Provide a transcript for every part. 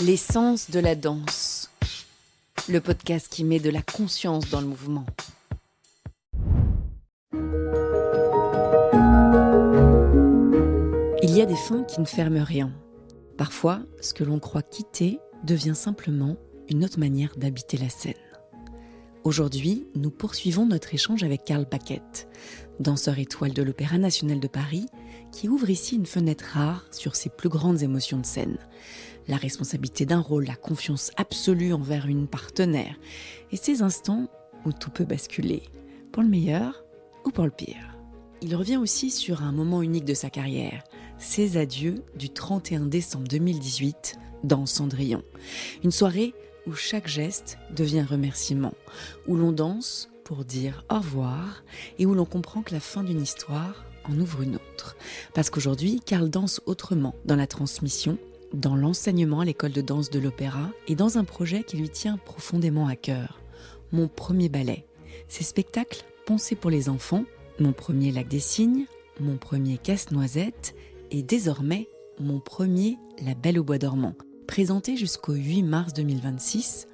L'essence de la danse, le podcast qui met de la conscience dans le mouvement. Il y a des fins qui ne ferment rien. Parfois, ce que l'on croit quitter devient simplement une autre manière d'habiter la scène. Aujourd'hui, nous poursuivons notre échange avec Carl Paquette, danseur étoile de l'Opéra national de Paris, qui ouvre ici une fenêtre rare sur ses plus grandes émotions de scène. La responsabilité d'un rôle, la confiance absolue envers une partenaire, et ces instants où tout peut basculer, pour le meilleur ou pour le pire. Il revient aussi sur un moment unique de sa carrière, ses adieux du 31 décembre 2018 dans Cendrillon. Une soirée où chaque geste devient remerciement, où l'on danse pour dire au revoir et où l'on comprend que la fin d'une histoire en ouvre une autre. Parce qu'aujourd'hui, Carl danse autrement dans la transmission, dans l'enseignement à l'école de danse de l'opéra et dans un projet qui lui tient profondément à cœur. Mon premier ballet. Ces spectacles pensés pour les enfants, mon premier Lac des Cygnes, mon premier Casse-Noisette et désormais mon premier La Belle au Bois dormant, présenté jusqu'au 8 mars 2026,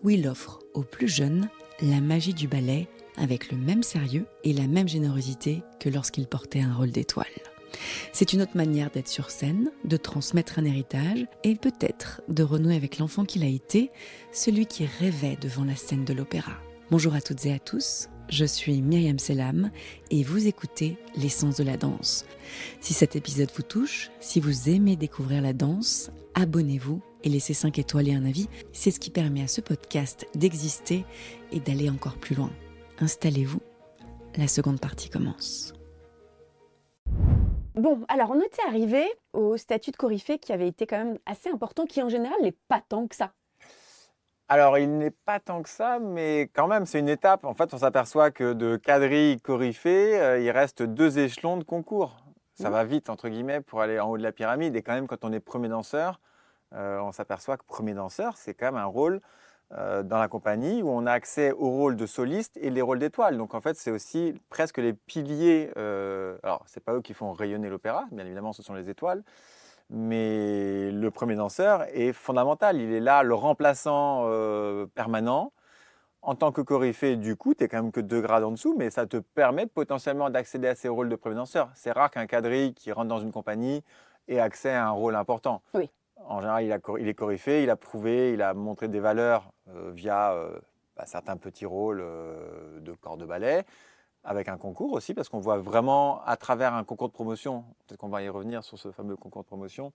où il offre aux plus jeunes la magie du ballet avec le même sérieux et la même générosité que lorsqu'il portait un rôle d'étoile. C'est une autre manière d'être sur scène, de transmettre un héritage et peut-être de renouer avec l'enfant qu'il a été, celui qui rêvait devant la scène de l'opéra. Bonjour à toutes et à tous, je suis Myriam Selam et vous écoutez L'essence de la danse. Si cet épisode vous touche, si vous aimez découvrir la danse, abonnez-vous et laissez 5 étoiles et un avis. C'est ce qui permet à ce podcast d'exister et d'aller encore plus loin. Installez-vous, la seconde partie commence. Bon, alors on était arrivé au statut de coryphée qui avait été quand même assez important, qui en général n'est pas tant que ça. Alors, il n'est pas tant que ça, mais quand même, c'est une étape. En fait, on s'aperçoit que de quadrille coryphée, il reste 2 échelons de concours. Ça va vite, entre guillemets, pour aller en haut de la pyramide. Et quand même, quand on est premier danseur, on s'aperçoit que premier danseur, c'est quand même un rôle dans la compagnie où on a accès au rôle de soliste et les rôles d'étoile. Donc, en fait, c'est aussi presque les piliers. Alors, ce n'est pas eux qui font rayonner l'opéra, bien évidemment, ce sont les étoiles. Mais le premier danseur est fondamental. Il est là, le remplaçant permanent. En tant que coryphée, du coup, tu n'es quand même que 2 grades en dessous, mais ça te permet potentiellement d'accéder à ces rôles de premier danseur. C'est rare qu'un quadrille qui rentre dans une compagnie ait accès à un rôle important. Oui. En général, il est coryphée, il a prouvé, il a montré des valeurs via certains petits rôles de corps de ballet. Avec un concours aussi, parce qu'on voit vraiment à travers un concours de promotion, peut-être qu'on va y revenir sur ce fameux concours de promotion,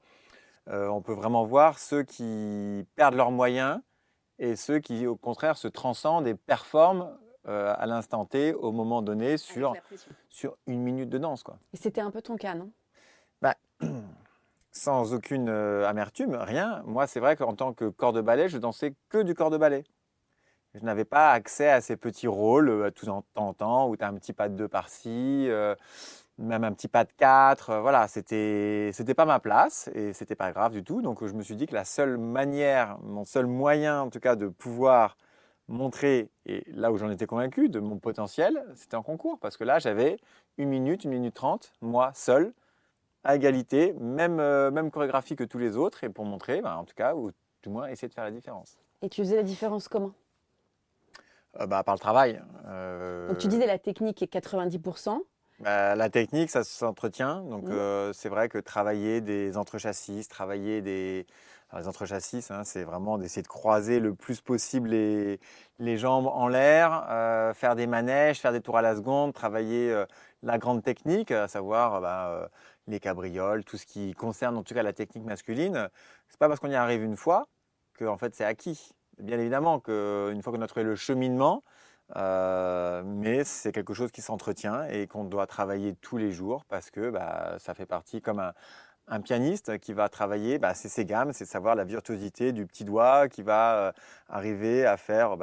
on peut vraiment voir ceux qui perdent leurs moyens et ceux qui, au contraire, se transcendent et performent à l'instant T, au moment donné, sur 1 minute de danse, quoi. Et c'était un peu ton cas, non? Bah, sans aucune amertume, rien. Moi, c'est vrai qu'en tant que corps de ballet, je dansais que du corps de ballet. Je n'avais pas accès à ces petits rôles tout en temps en temps, où tu as un petit pas de 2 par-ci, même un petit pas de 4. Voilà, c'était pas ma place et c'était pas grave du tout. Donc je me suis dit que la seule manière, mon seul moyen en tout cas de pouvoir montrer, et là où j'en étais convaincu, de mon potentiel, c'était en concours. Parce que là, j'avais 1 minute, 1 minute 30, moi seul, à égalité, même chorégraphie que tous les autres, et pour montrer, en tout cas, ou du moins essayer de faire la différence. Et tu faisais la différence comment? Par le travail. Donc tu disais la technique est 90%. La technique, ça s'entretient. Donc c'est vrai que travailler des entrechâssis, les entrechâssis, c'est vraiment d'essayer de croiser le plus possible les jambes en l'air, faire des manèges, faire des tours à la seconde, travailler la grande technique, à savoir les cabrioles, tout ce qui concerne en tout cas la technique masculine. C'est pas parce qu'on y arrive une fois que en fait c'est acquis. Bien évidemment qu'une fois qu'on a trouvé le cheminement, mais c'est quelque chose qui s'entretient et qu'on doit travailler tous les jours parce que ça fait partie comme un pianiste qui va travailler, c'est ses gammes, c'est savoir la virtuosité du petit doigt qui va arriver à faire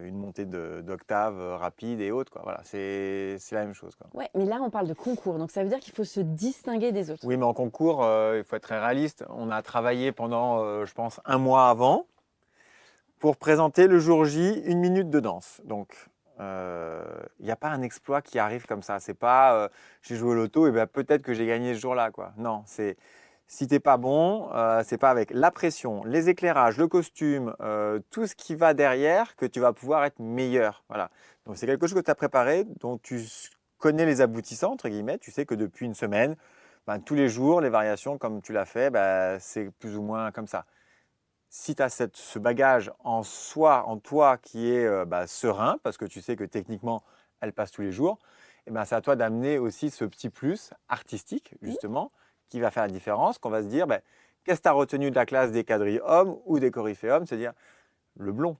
une montée d'octave rapide et haute, quoi. Voilà, c'est la même chose, quoi. Ouais, mais là on parle de concours, donc ça veut dire qu'il faut se distinguer des autres. Oui, mais en concours, il faut être très réaliste. On a travaillé pendant, je pense, 1 mois avant pour présenter le jour J 1 minute de danse. Donc, il n'y a pas un exploit qui arrive comme ça. C'est pas j'ai joué au loto et peut-être que j'ai gagné ce jour-là, quoi. Non, Si t'es pas bon, c'est pas avec la pression, les éclairages, le costume, tout ce qui va derrière que tu vas pouvoir être meilleur. Voilà. Donc c'est quelque chose que tu as préparé, dont connais les aboutissants, entre guillemets. Tu sais que depuis une semaine, ben, tous les jours, les variations, comme tu l'as fait, ben, c'est plus ou moins comme ça. Si tu as ce bagage en soi, en toi, qui est serein, parce que tu sais que techniquement, elle passe tous les jours, et ben, c'est à toi d'amener aussi ce petit plus artistique, justement, qui va faire la différence, qu'on va se dire, ben, qu'est-ce que tu as retenu de la classe des quadrilles hommes ou des coryphéums? C'est-à-dire le blond.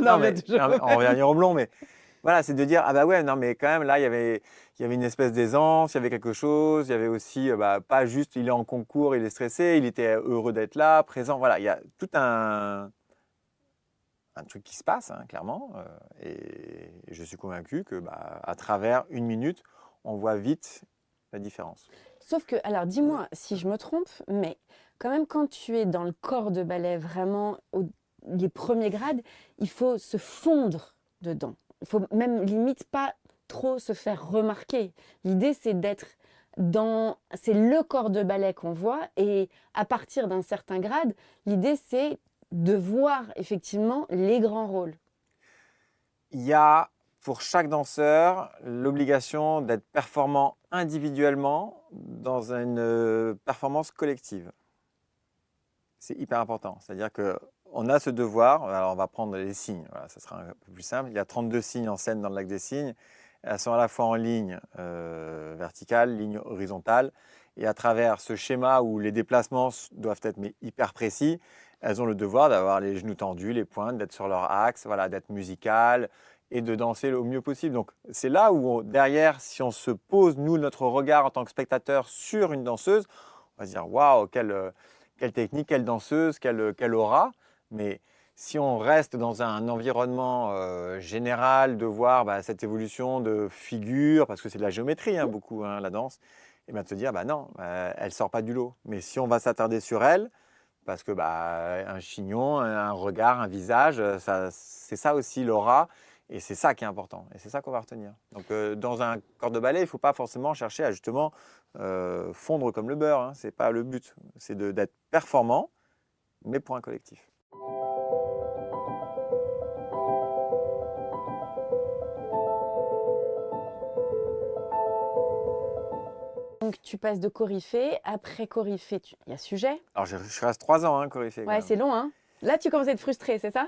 Non, Non, mais on va revenir au blond, mais voilà, c'est de dire, ah bah ouais, non, mais quand même, là, il y avait une espèce d'aisance, il y avait quelque chose, il y avait aussi, pas juste, il est en concours, il est stressé, il était heureux d'être là, présent. Voilà, il y a tout un truc qui se passe, hein, clairement. Et je suis convaincu que, à travers une minute, on voit vite la différence. Sauf que, alors dis-moi si je me trompe, mais quand même, quand tu es dans le corps de ballet, vraiment les premiers grades, il faut se fondre dedans. Il faut même limite pas trop se faire remarquer. L'idée, c'est d'être c'est le corps de ballet qu'on voit, et à partir d'un certain grade, l'idée, c'est de voir effectivement les grands rôles. Il y a pour chaque danseur l'obligation d'être performant individuellement dans une performance collective. C'est hyper important. C'est-à-dire qu'on a ce devoir, alors on va prendre les signes, voilà, ça sera un peu plus simple. Il y a 32 signes en scène dans le lac des signes. Elles sont à la fois en ligne verticale, ligne horizontale. Et à travers ce schéma où les déplacements doivent être hyper précis, elles ont le devoir d'avoir les genoux tendus, les pointes, d'être sur leur axe, voilà, d'être musicales et de danser au mieux possible. Donc c'est là où derrière, si on se pose, nous, notre regard en tant que spectateur sur une danseuse, on va se dire waouh, quelle technique, quelle danseuse, quelle aura. Mais si on reste dans un environnement général de voir cette évolution de figure, parce que c'est de la géométrie beaucoup, la danse, et bien de se dire non, elle ne sort pas du lot. Mais si on va s'attarder sur elle, parce que un chignon, un regard, un visage, c'est ça aussi l'aura, et c'est ça qui est important, et c'est ça qu'on va retenir. Donc dans un corps de ballet, il ne faut pas forcément chercher à justement fondre comme le beurre, hein. Ce n'est pas le but, c'est d'être performant, mais pour un collectif. Donc tu passes de Coryphée, après Coryphée, il y a Sujet. Alors je reste 3 ans, Coryphée. Ouais, c'est long, hein. Là, tu commences à être frustré, c'est ça?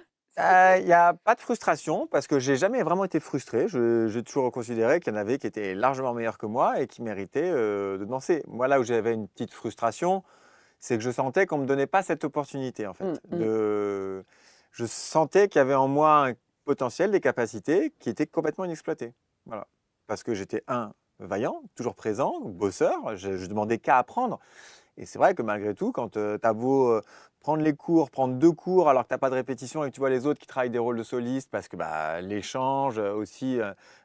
Il n'y a pas de frustration, parce que j'ai jamais vraiment été frustré. J'ai toujours considéré qu'il y en avait qui étaient largement meilleurs que moi et qui méritaient de danser. Moi, là où j'avais une petite frustration, c'est que je sentais qu'on ne me donnait pas cette opportunité, en fait. Je sentais qu'il y avait en moi un potentiel, des capacités qui étaient complètement inexploitées. Voilà. Parce que j'étais vaillant, toujours présent, bosseur, je demandais qu'à apprendre. Et c'est vrai que malgré tout, quand tu as beau prendre les cours, prendre 2 cours alors que tu n'as pas de répétition et que tu vois les autres qui travaillent des rôles de soliste, parce que l'échange aussi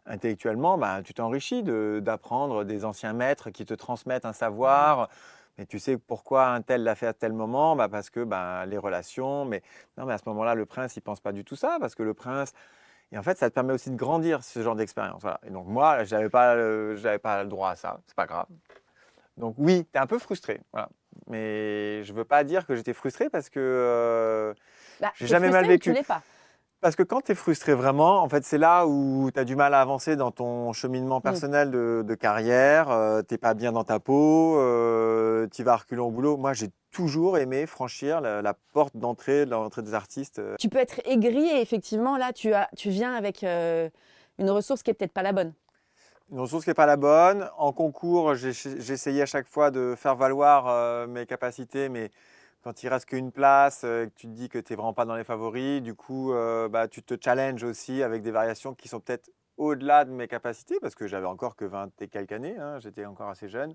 intellectuellement, tu t'enrichis d'apprendre des anciens maîtres qui te transmettent un savoir. Mais tu sais pourquoi un tel l'a fait à tel moment, parce que les relations. Mais non, mais à ce moment-là, le prince, il ne pense pas du tout ça, parce que le prince. Et en fait, ça te permet aussi de grandir, ce genre d'expérience. Voilà. Et donc moi, je n'avais pas le droit à ça, c'est pas grave. Donc oui, tu es un peu frustré, voilà. Mais je ne veux pas dire que j'étais frustré parce que j'ai jamais mal vécu. Tu l'es pas. Parce que quand tu es frustré vraiment, en fait, c'est là où tu as du mal à avancer dans ton cheminement personnel de carrière, tu n'es pas bien dans ta peau, tu vas reculer au boulot. Moi, j'ai toujours aimé franchir la porte d'entrée des artistes. Tu peux être aigri et effectivement, là, tu viens avec une ressource qui n'est peut-être pas la bonne. Une ressource qui n'est pas la bonne. En concours, j'essayais à chaque fois de faire valoir mes capacités, mais quand il reste qu'une place, que tu te dis que tu n'es vraiment pas dans les favoris, du coup, tu te challenges aussi avec des variations qui sont peut-être au-delà de mes capacités, parce que j'avais encore que 20 et quelques années, j'étais encore assez jeune.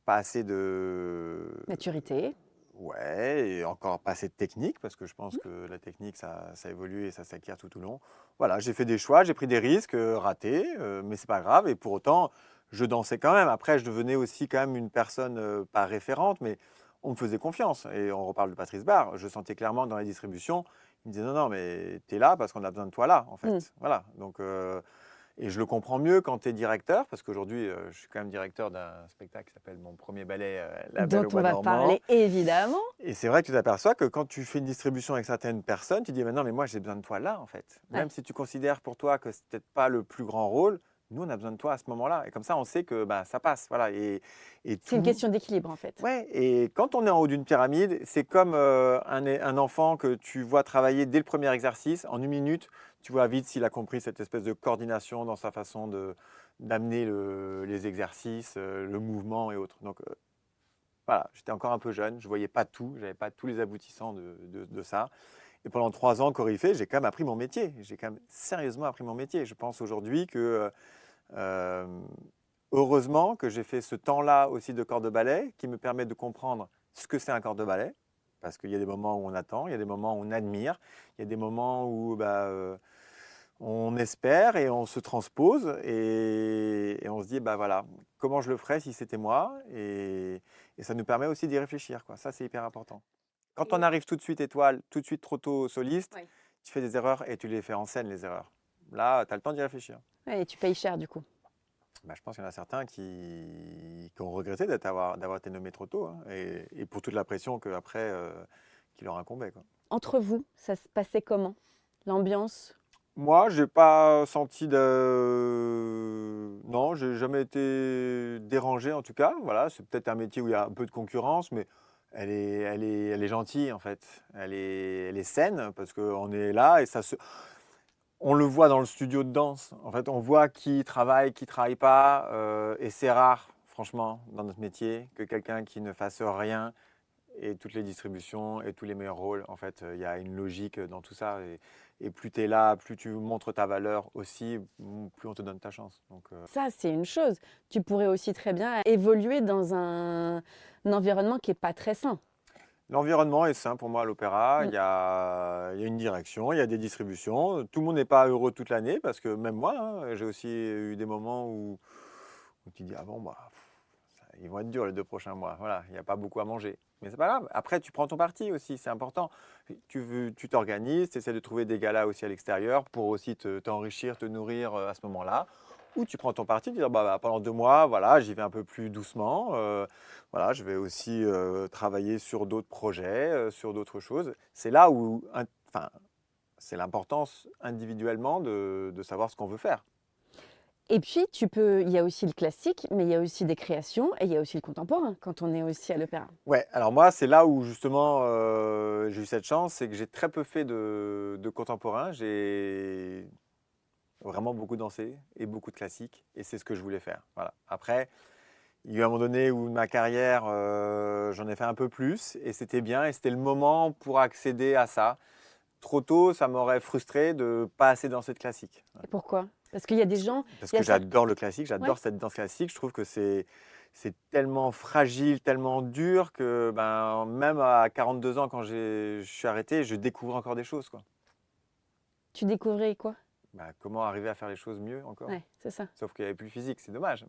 Pas assez de maturité. Ouais, et encore pas assez de technique, parce que je pense que la technique, ça évolue et ça s'acquiert tout au long. Voilà, j'ai fait des choix, j'ai pris des risques ratés, mais c'est pas grave. Et pour autant, je dansais quand même. Après, je devenais aussi quand même une personne pas référente, mais on me faisait confiance. Et on reparle de Patrice Barre. Je sentais clairement dans les distributions, il me disait non, non, mais t'es là parce qu'on a besoin de toi là, en fait. Voilà. Donc, Et je le comprends mieux quand tu es directeur, parce qu'aujourd'hui, je suis quand même directeur d'un spectacle qui s'appelle Mon premier ballet, La Belle Dont au on Bois va dormant. parler évidemment. Et c'est vrai que tu t'aperçois que quand tu fais une distribution avec certaines personnes, tu dis, mais non, mais moi j'ai besoin de toi là, en fait. Même Ouais. si tu considères pour toi que c'est peut-être pas le plus grand rôle, nous, on a besoin de toi à ce moment-là. Et comme ça, on sait que bah, ça passe. Voilà. Et C'est une tout. question d'équilibre en fait. Ouais, et quand on est en haut d'une pyramide, c'est comme un enfant que tu vois travailler dès le premier exercice. En 1 minute, tu vois vite s'il a compris cette espèce de coordination dans sa façon d'amener les exercices, le mouvement et autres. Donc voilà, j'étais encore un peu jeune, je ne voyais pas tout, je n'avais pas tous les aboutissants de ça. Et pendant 3 ans, chorégraphe, j'ai quand même appris mon métier. J'ai quand même sérieusement appris mon métier. Je pense aujourd'hui que euh, heureusement que j'ai fait ce temps-là aussi de corps de ballet qui me permet de comprendre ce que c'est un corps de ballet. Parce qu'il y a des moments où on attend, il y a des moments où on admire, il y a des moments où on espère et on se transpose et on se dit, bah voilà, comment je le ferais si c'était moi et ça nous permet aussi d'y réfléchir, quoi. Ça, c'est hyper important. Quand on arrive tout de suite étoile, tout de suite trop tôt soliste, Ouais. tu fais des erreurs et tu les fais en scène, les erreurs. Là, tu as le temps d'y réfléchir. Ouais, et tu payes cher du coup. Bah, je pense qu'il y en a certains qui ont regretté d'avoir été nommés trop tôt, hein, et pour toute la pression qu'après, qui leur incombait, quoi. Entre vous, ça se passait comment? L'ambiance? Moi, j'ai pas senti de... Non, j'ai jamais été dérangé en tout cas. Voilà, c'est peut-être un métier où il y a un peu de concurrence, mais elle est gentille en fait. Elle est saine parce qu'on est là et on le voit dans le studio de danse. En fait, on voit qui travaille pas, et c'est rare, franchement, dans notre métier, que quelqu'un qui ne fasse rien et toutes les distributions et tous les meilleurs rôles. En fait, il y a une logique dans tout ça. Et plus tu es là, plus tu montres ta valeur aussi, plus on te donne ta chance. Donc, Ça, c'est une chose. Tu pourrais aussi très bien évoluer dans un environnement qui n'est pas très sain. l'environnement est sain pour moi à l'opéra. Mm. Il y a une direction, il y a des distributions. Tout le monde n'est pas heureux toute l'année parce que même moi, hein, j'ai aussi eu des moments où tu dis, ah bon, bah, ils vont être durs les 2 prochains mois. Voilà, il n'y a pas beaucoup à manger. Mais c'est pas grave. Après, tu prends ton parti aussi, c'est important. Tu t'organises, tu essaies de trouver des galas aussi à l'extérieur pour aussi t'enrichir, te nourrir à ce moment-là. Ou tu prends ton parti, tu dis, pendant 2 mois, voilà, j'y vais un peu plus doucement. Voilà, je vais aussi travailler sur d'autres projets, sur d'autres choses. C'est là où, enfin, c'est l'importance individuellement de savoir ce qu'on veut faire. Et puis, il y a aussi le classique, mais il y a aussi des créations et il y a aussi le contemporain quand on est aussi à l'opéra. Ouais, alors moi, c'est là où justement j'ai eu cette chance, c'est que j'ai très peu fait de contemporain. J'ai vraiment beaucoup dansé et beaucoup de classiques, et c'est ce que je voulais faire. Voilà. Après, il y a eu un moment donné où ma carrière, j'en ai fait un peu plus, et c'était bien, et c'était le moment pour accéder à ça. Trop tôt, ça m'aurait frustré de ne pas assez danser de classique. Et pourquoi? Parce qu'il y a des gens. Parce il y que a ça- j'adore le classique, j'adore Ouais. cette danse classique. Je trouve que c'est tellement fragile, tellement dur que ben, même à 42 ans, quand je suis arrêté, je découvre encore des choses, quoi. Tu découvrais quoi? Ben, comment arriver à faire les choses mieux encore? Ouais, c'est ça. Sauf qu'il n'y avait plus le physique, c'est dommage.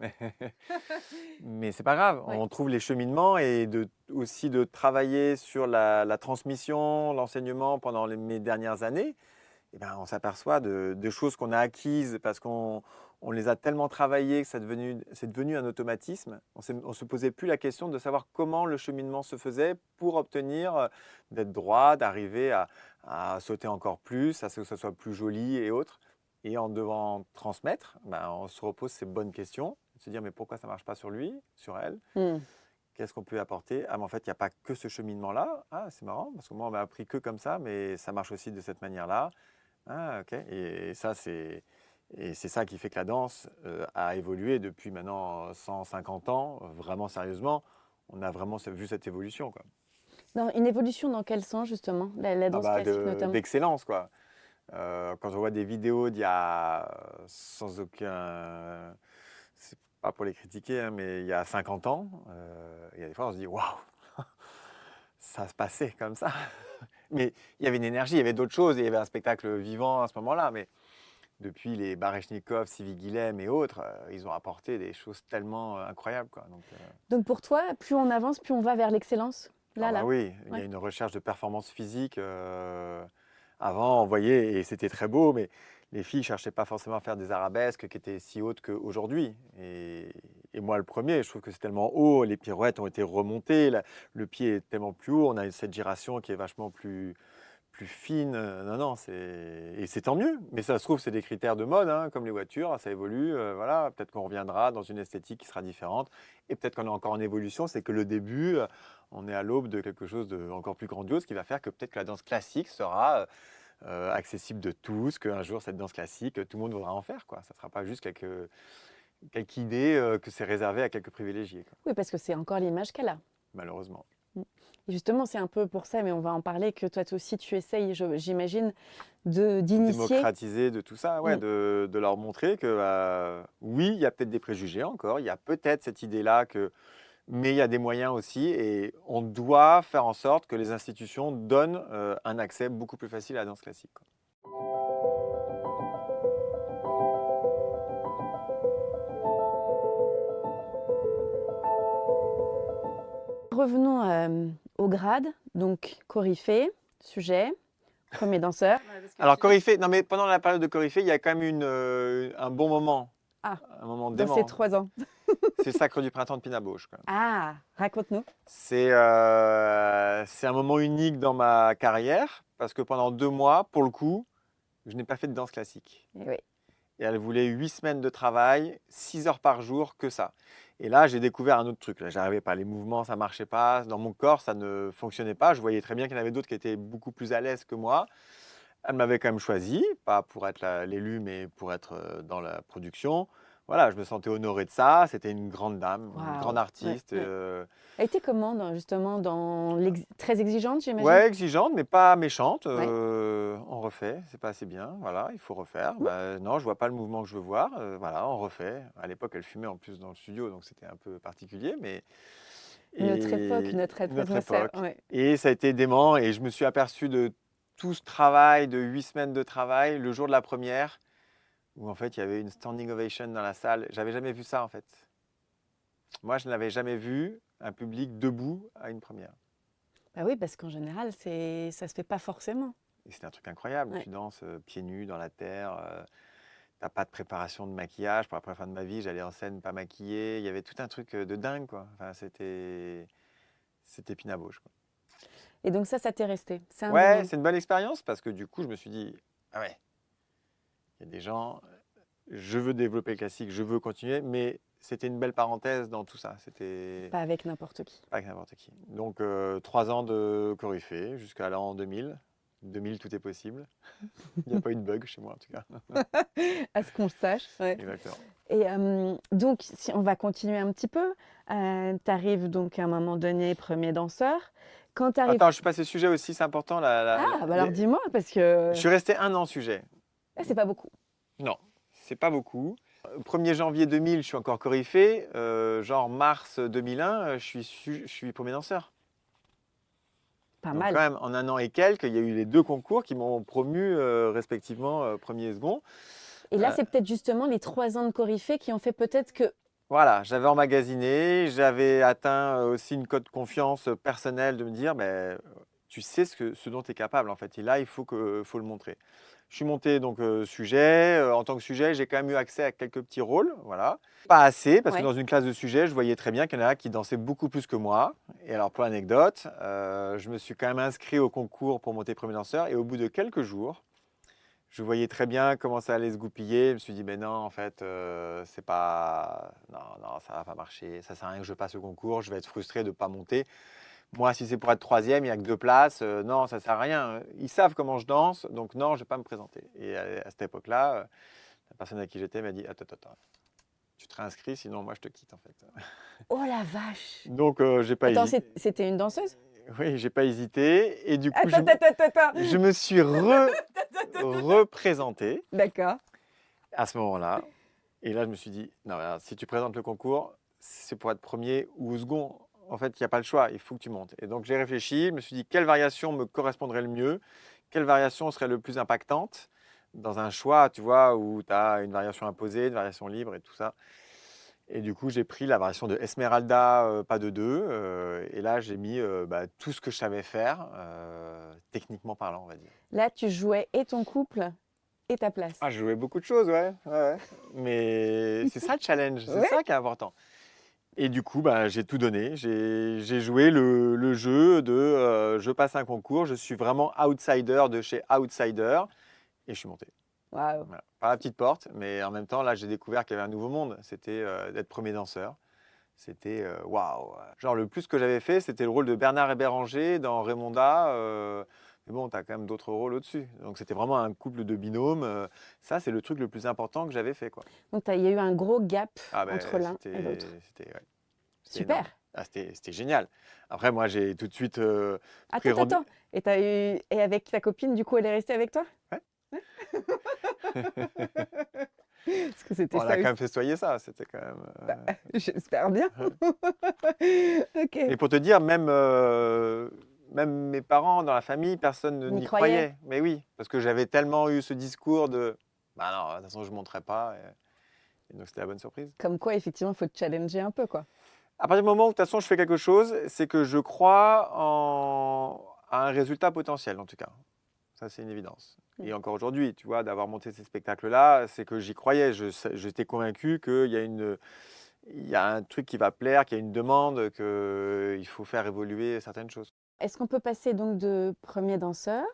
Mais c'est pas grave, Ouais. on trouve les cheminements et aussi de travailler sur la transmission, l'enseignement pendant mes dernières années. Eh ben, on s'aperçoit de choses qu'on a acquises parce qu'on les a tellement travaillées que c'est devenu un automatisme. On ne se posait plus la question de savoir comment le cheminement se faisait pour obtenir d'être droit, d'arriver à sauter encore plus, à ce que ça soit plus joli et autres. Et en devant transmettre, ben, on se repose ces bonnes questions, se dire mais pourquoi ça ne marche pas sur lui, sur elle? Hmm. Qu'est-ce qu'on peut apporter? Ah, mais en fait, il n'y a pas que ce cheminement-là. Ah, c'est marrant, parce que moi, on m'a appris que comme ça, mais ça marche aussi de cette manière-là. Ah, ok. Et c'est ça qui fait que la danse a évolué depuis maintenant 150 ans, vraiment sérieusement. On a vraiment vu cette évolution, quoi. Une évolution dans quel sens justement? La Ah danse bah, classique notamment. d'excellence, quoi. Quand on voit des vidéos d'il y a sans aucun... C'est pas pour les critiquer, hein, mais il y a 50 ans, il y a des fois on se dit waouh, ça se passait comme ça. Mais il y avait une énergie, il y avait d'autres choses, il y avait un spectacle vivant à ce moment-là. Mais depuis les Baryshnikov, Sylvie Guilhem et autres, ils ont apporté des choses tellement incroyables, quoi. Donc pour toi, plus on avance, plus on va vers l'excellence. Ah bah Là. oui, il y a Ouais. une recherche de performance physique. Avant, on voyait, et c'était très beau, mais les filles ne cherchaient pas forcément à faire des arabesques qui étaient si hautes qu'aujourd'hui. Et moi, le premier, je trouve que c'est tellement haut, les pirouettes ont été remontées, le pied est tellement plus haut, on a cette giration qui est vachement plus fine. Non, non, et c'est tant mieux. Mais ça se trouve, c'est des critères de mode, hein, comme les voitures, ça évolue. Voilà, peut-être qu'on reviendra dans une esthétique qui sera différente. Et peut-être qu'on est encore en évolution, c'est que le début, on est à l'aube de quelque chose d'encore plus grandiose qui va faire que peut-être que la danse classique sera accessible de tous, qu'un jour, cette danse classique, tout le monde voudra en faire, quoi. Ça ne sera pas juste quelques idées que c'est réservé à quelques privilégiés, quoi, Oui, parce que c'est encore l'image qu'elle a. malheureusement. Et justement, c'est un peu pour ça, mais on va en parler, que toi aussi, tu essayes, j'imagine, d'initier. Démocratiser de tout ça, ouais, Mm. de leur montrer que oui, il y a peut-être des préjugés encore, il y a peut-être cette idée-là mais il y a des moyens aussi et on doit faire en sorte que les institutions donnent un accès beaucoup plus facile à la danse classique, quoi. Revenons au grade, donc Coryphée, sujet, premier danseur. Alors Coryphée, non mais pendant la période de Coryphée, il y a quand même un bon moment, Ah, un moment dans dément. ces 3 ans. C'est le Sacre du printemps de Pina Bausch, quand même. Ah, raconte-nous. C'est un moment unique dans ma carrière parce que pendant 2 mois, pour le coup, je n'ai pas fait de danse classique. Eh oui. Et elle voulait 8 semaines de travail, 6 heures par jour, que ça. Et là, j'ai découvert un autre truc. Là, j'arrivais pas, les mouvements, ça marchait pas. Dans mon corps, ça ne fonctionnait pas. Je voyais très bien qu'il y en avait d'autres qui étaient beaucoup plus à l'aise que moi. Elle m'avait quand même choisi, pas pour être l'élu, mais pour être dans la production. Voilà, je me sentais honoré de ça. C'était une grande dame, une Waouh. grande artiste. Ouais. Elle était comment, justement, très exigeante, j'imagine? Ouais, exigeante, mais pas méchante. Ouais. On refait, c'est pas assez bien. Voilà, il faut refaire. Mmh. Bah, non, je vois pas le mouvement que je veux voir. Voilà, on refait. À l'époque, elle fumait en plus dans le studio, donc c'était un peu particulier, mais Notre époque, notre atmosphère. époque. Ouais. Et ça a été dément. Et je me suis aperçu de tout ce travail, de 8 semaines de travail, le jour de la première, où en fait il y avait une standing ovation dans la salle. J'avais jamais vu ça en fait. Moi, je n'avais jamais vu un public debout à une première. Bah oui, parce qu'en général, ça se fait pas forcément. Et c'était un truc incroyable. Ouais. Tu danses pieds nus dans la terre. T'as pas de préparation de maquillage. Pour la première fois de ma vie, j'allais en scène pas maquillée. Il y avait tout un truc de dingue, quoi. Enfin, c'était Pina Bausch, quoi. Et donc ça t'est resté. C'est un Ouais, bon- c'est une bonne expérience parce que du coup, je me suis dit, ah ouais, il y a des gens, je veux développer le classique, je veux continuer, mais c'était une belle parenthèse dans tout ça. C'était Pas avec n'importe qui. pas avec n'importe qui. Donc, 3 ans de Coryphée jusqu'à l'an 2000. 2000, tout est possible. Il n'y a pas eu de bug chez moi, en tout cas. À ce qu'on le sache. Ouais. Exactement. Et donc, si on va continuer un petit peu, tu arrives donc à un moment donné premier danseur. Quand tu arrives... Attends, je suis passé sujet aussi, c'est important. Ah, bah alors dis-moi, parce que Je suis resté 1 an sujet. c'est pas beaucoup. Non, c'est pas beaucoup. 1er janvier 2000, je suis encore Coryphée. Genre mars 2001, je suis premier danseur. Pas Donc mal. quand même, en 1 an et quelques, il y a eu les 2 concours qui m'ont promu respectivement premier et second. Et là, c'est peut-être justement les 3 ans de Coryphée qui ont fait peut-être que... Voilà, j'avais emmagasiné, j'avais atteint aussi une cote de confiance personnelle de me dire, mais tu sais ce dont tu es capable en fait. Et là, il faut le montrer. Je suis monté donc sujet. En tant que sujet, j'ai quand même eu accès à quelques petits rôles. Voilà. Pas assez, parce que Ouais. dans une classe de sujet, je voyais très bien qu'il y en a qui dansaient beaucoup plus que moi. Et alors, pour l'anecdote, je me suis quand même inscrit au concours pour monter premier danseur. Et au bout de quelques jours, je voyais très bien comment ça allait se goupiller. Je me suis dit, mais non, en fait, c'est pas. Non, non, ça va pas marcher. Ça sert à rien que je passe le concours. Je vais être frustré de ne pas monter. Moi, si c'est pour être troisième, il n'y a que 2 places. Non, ça ne sert à rien. Ils savent comment je danse, donc non, je ne vais pas me présenter. Et à cette époque-là, la personne à qui j'étais m'a dit, attends, tu te réinscris, sinon moi je te quitte en fait. Oh la vache! Donc, j'ai pas Attends, hésité. c'était une danseuse? Oui, j'ai pas hésité. Et du coup, Attends. je me suis représenté D'accord. à ce moment-là. Et là, je me suis dit, non, regarde, si tu présentes le concours, c'est pour être premier ou second. En fait, il n'y a pas le choix, il faut que tu montes. Et donc, j'ai réfléchi, je me suis dit, quelle variation me correspondrait le mieux? Quelle variation serait le plus impactante dans un choix, tu vois, où tu as une variation imposée, une variation libre et tout ça. Et du coup, j'ai pris la variation de Esmeralda, pas de 2. Et là, j'ai mis tout ce que je savais faire, techniquement parlant, on va dire. Là, tu jouais et ton couple et ta place. Ah, je jouais beaucoup de choses, ouais. Ouais. Mais c'est ça le challenge, c'est Ouais. ça qui est important. Et du coup, bah, j'ai tout donné. J'ai joué le jeu de je passe un concours, je suis vraiment outsider de chez outsider et je suis monté. Waouh. Voilà. Par la petite porte, mais en même temps, là, j'ai découvert qu'il y avait un nouveau monde. C'était d'être premier danseur. C'était waouh! Genre, le plus que j'avais fait, c'était le rôle de Bernard et Béranger dans Raymonda. Mais bon, tu as quand même d'autres rôles au-dessus. Donc, c'était vraiment un couple de binômes. Ça, c'est le truc le plus important que j'avais fait, quoi. Donc, il y a eu un gros gap Ah ben, entre l'un et l'autre. c'était ouais, c'était énorme. Super. Ah, c'était génial. Après, moi, j'ai tout de suite pris Attends, rendez-vous. attends. Et avec ta copine, du coup, elle est restée avec toi? Ouais. Parce que c'était On ça a quand aussi. même festoyé ça. C'était quand même. J'espère bien. Ok. Et pour te dire, même mes parents dans la famille, personne N'y n'y croyait. croyait. Mais oui, parce que j'avais tellement eu ce discours de bah non, de toute façon, je ne monterai pas. Et donc, c'était la bonne surprise. Comme quoi, effectivement, il faut te challenger un peu, quoi. À partir du moment où, de toute façon, je fais quelque chose, c'est que je crois à un résultat potentiel, en tout cas. Ça, c'est une évidence. Et encore aujourd'hui, tu vois, d'avoir monté ces spectacles-là, c'est que j'y croyais. J'étais convaincu il y a un truc qui va plaire, qu'il y a une demande, qu'il faut faire évoluer certaines choses. Est-ce qu'on peut passer donc de premier danseur?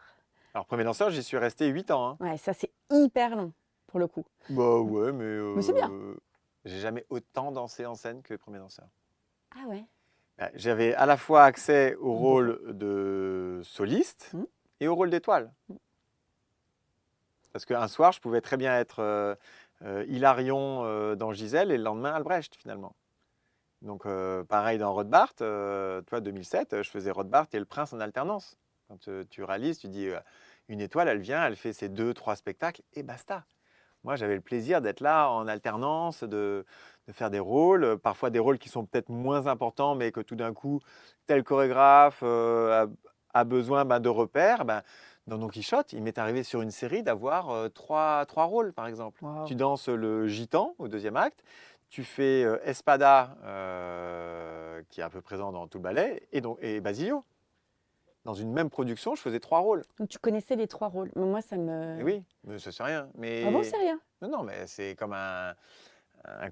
Alors, premier danseur, j'y suis resté 8 ans. Hein. Ouais, ça, c'est hyper long, pour le coup. Bah ouais, mais Mais c'est bien. j'ai jamais autant dansé en scène que premier danseur. Ah ouais. J'avais à la fois accès au rôle de soliste Mmh. et au rôle d'étoile. Parce qu'un soir, je pouvais très bien être Hilarion dans Gisèle et le lendemain Albrecht finalement. Donc pareil dans Rothbart, toi 2007, je faisais Rothbart et le Prince en alternance. Quand tu réalises, tu dis une étoile, elle vient, elle fait ses 2-3 spectacles et basta. Moi, j'avais le plaisir d'être là en alternance, de faire des rôles, parfois des rôles qui sont peut-être moins importants, mais que tout d'un coup, tel chorégraphe a besoin de repères. Dans Don Quichotte, il m'est arrivé sur une série d'avoir trois rôles, par exemple. Wow. Tu danses le gitan au deuxième acte, tu fais Espada, qui est un peu présent dans tout le ballet, et Basilio. Dans une même production, je faisais 3 rôles. Donc, tu connaissais les 3 rôles. Mais moi, ça me... Et oui, mais ça c'est rien. Mais... Ah bon, c'est rien? Non, mais c'est comme un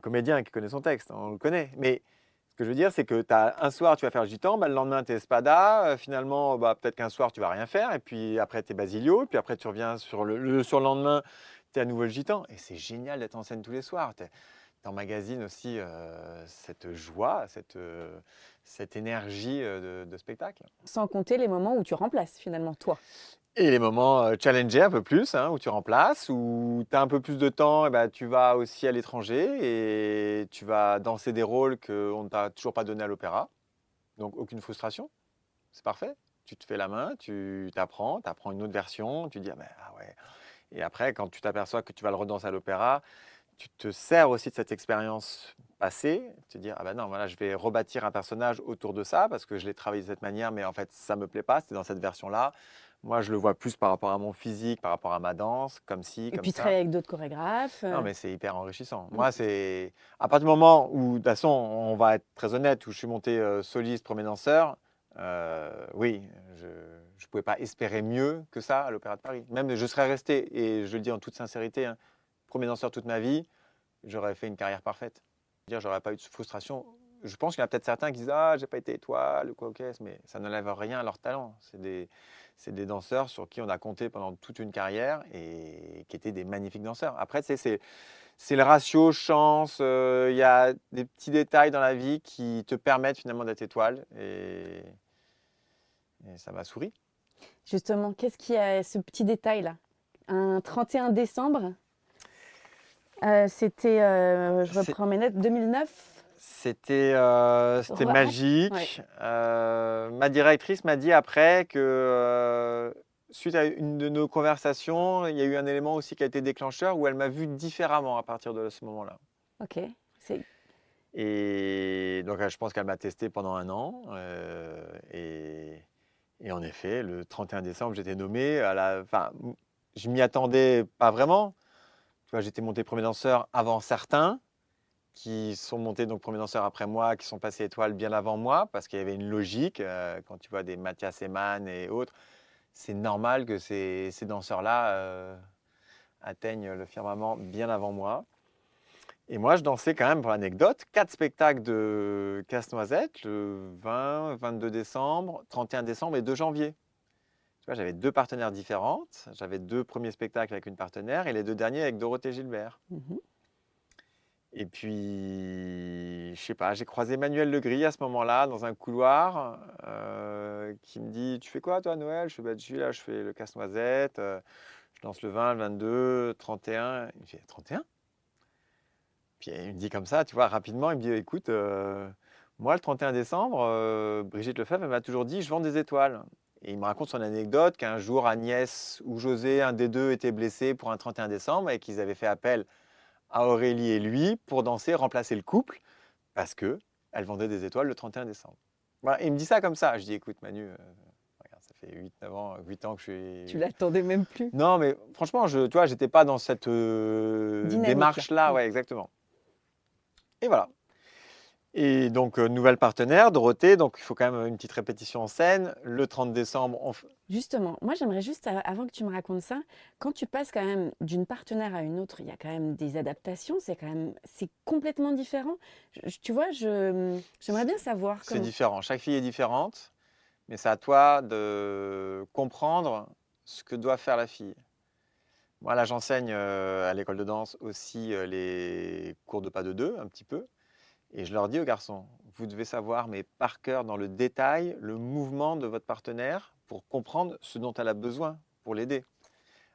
comédien qui connaît son texte, on le connaît. Mais ce que je veux dire, c'est que un soir, tu vas faire le gitan, le lendemain, tu es Espada, finalement, peut-être qu'un soir, tu vas rien faire, et puis après, tu es Basilio, et puis après, tu reviens sur le surlendemain, tu es à nouveau le gitan. Et c'est génial d'être en scène tous les soirs. Tu emmagasines aussi cette joie, cette énergie de spectacle. Sans compter les moments où tu remplaces, finalement, toi. Et les moments challengés un peu plus, hein, où tu remplaces, où tu as un peu plus de temps, et tu vas aussi à l'étranger et tu vas danser des rôles qu'on ne t'a toujours pas donné à l'opéra. Donc aucune frustration, c'est parfait. Tu te fais la main, tu apprends une autre version, tu dis ah ouais. Et après, quand tu t'aperçois que tu vas le redanser à l'opéra, tu te sers aussi de cette expérience passée, te dire non, voilà, je vais rebâtir un personnage autour de ça parce que je l'ai travaillé de cette manière, mais en fait ça me plaît pas, c'était dans cette version-là. Moi, je le vois plus par rapport à mon physique, par rapport à ma danse, comme ci, Et comme puis, ça. travailler avec d'autres chorégraphes. Non, mais c'est hyper enrichissant. Moi, c'est à partir du moment où, de toute façon, on va être très honnête, où je suis monté soliste, premier danseur, oui, je ne pouvais pas espérer mieux que ça à l'Opéra de Paris. Même je serais resté, et je le dis en toute sincérité, hein, premier danseur toute ma vie, j'aurais fait une carrière parfaite. J'aurais pas eu de frustration. Je pense qu'il y en a peut-être certains qui disent j'ai pas été étoile ou quoi, mais ça n'enlève rien à leur talent. C'est des danseurs sur qui on a compté pendant toute une carrière et qui étaient des magnifiques danseurs. Après, c'est le ratio chance. Il y a des petits détails dans la vie qui te permettent finalement d'être étoile et ça m'a souri. Justement, qu'est-ce qu'il y a ce petit détail-là? Un 31 décembre, c'était, je reprends mes notes, 2009. C'était Ouais. magique. Ma directrice m'a dit après que suite à une de nos conversations, il y a eu un élément aussi qui a été déclencheur où elle m'a vu différemment à partir de ce moment-là. Ok. Et donc je pense qu'elle m'a testé pendant 1 an. Et en effet, le 31 décembre, j'étais nommé enfin, je m'y attendais pas vraiment. Tu vois, j'étais monté premier danseur avant certains qui sont montés donc premier danseur après moi, qui sont passés étoiles bien avant moi, parce qu'il y avait une logique. Quand tu vois des Mathias Eman et autres, c'est normal que ces danseurs-là atteignent le firmament bien avant moi. Et moi, je dansais quand même, pour l'anecdote, 4 spectacles de Casse-Noisette, le 20, 22 décembre, 31 décembre et 2 janvier. Tu vois, j'avais 2 partenaires différentes. J'avais 2 premiers spectacles avec une partenaire et les 2 derniers avec Dorothée Gilbert. Mhm. Et puis, je sais pas, j'ai croisé Manuel Legris à ce moment-là dans un couloir qui me dit: «Tu fais quoi toi à Noël?» Je fais: «Bah, je suis là, je fais le Casse-Noisette, je danse le 20, le 22, 31». Il me fait: «31?» Puis il me dit comme ça, tu vois, rapidement, il me dit: «Écoute, moi le 31 décembre, Brigitte Lefebvre, elle m'a toujours dit: "Je vends des étoiles"». Et il me raconte son anecdote qu'un jour Agnès ou José, un des deux, était blessé pour un 31 décembre et qu'ils avaient fait appel à Aurélie et lui pour danser, remplacer le couple, parce qu'elle vendait des étoiles le 31 décembre. Voilà, il me dit ça comme ça. Je dis: «Écoute Manu, regarde, ça fait 8 ans que je Tu suis...» l'attendais même plus. Non, mais franchement, tu vois, j'étais pas dans cette Dynamique-là. démarche-là. Ouais, exactement. Et voilà. Et donc, nouvelle partenaire, Dorothée. Donc, il faut quand même une petite répétition en scène. Le 30 décembre, Justement, moi j'aimerais juste, avant que tu me racontes ça, quand tu passes quand même d'une partenaire à une autre, il y a quand même des adaptations, c'est complètement différent. Tu vois, j'aimerais bien savoir c'est comment. différent. Chaque fille est différente, mais c'est à toi de comprendre ce que doit faire la fille. Moi, là, j'enseigne à l'école de danse aussi les cours de pas de deux, un petit peu. Et je leur dis aux garçons, vous devez savoir, mais par cœur, dans le détail, le mouvement de votre partenaire pour comprendre ce dont elle a besoin pour l'aider.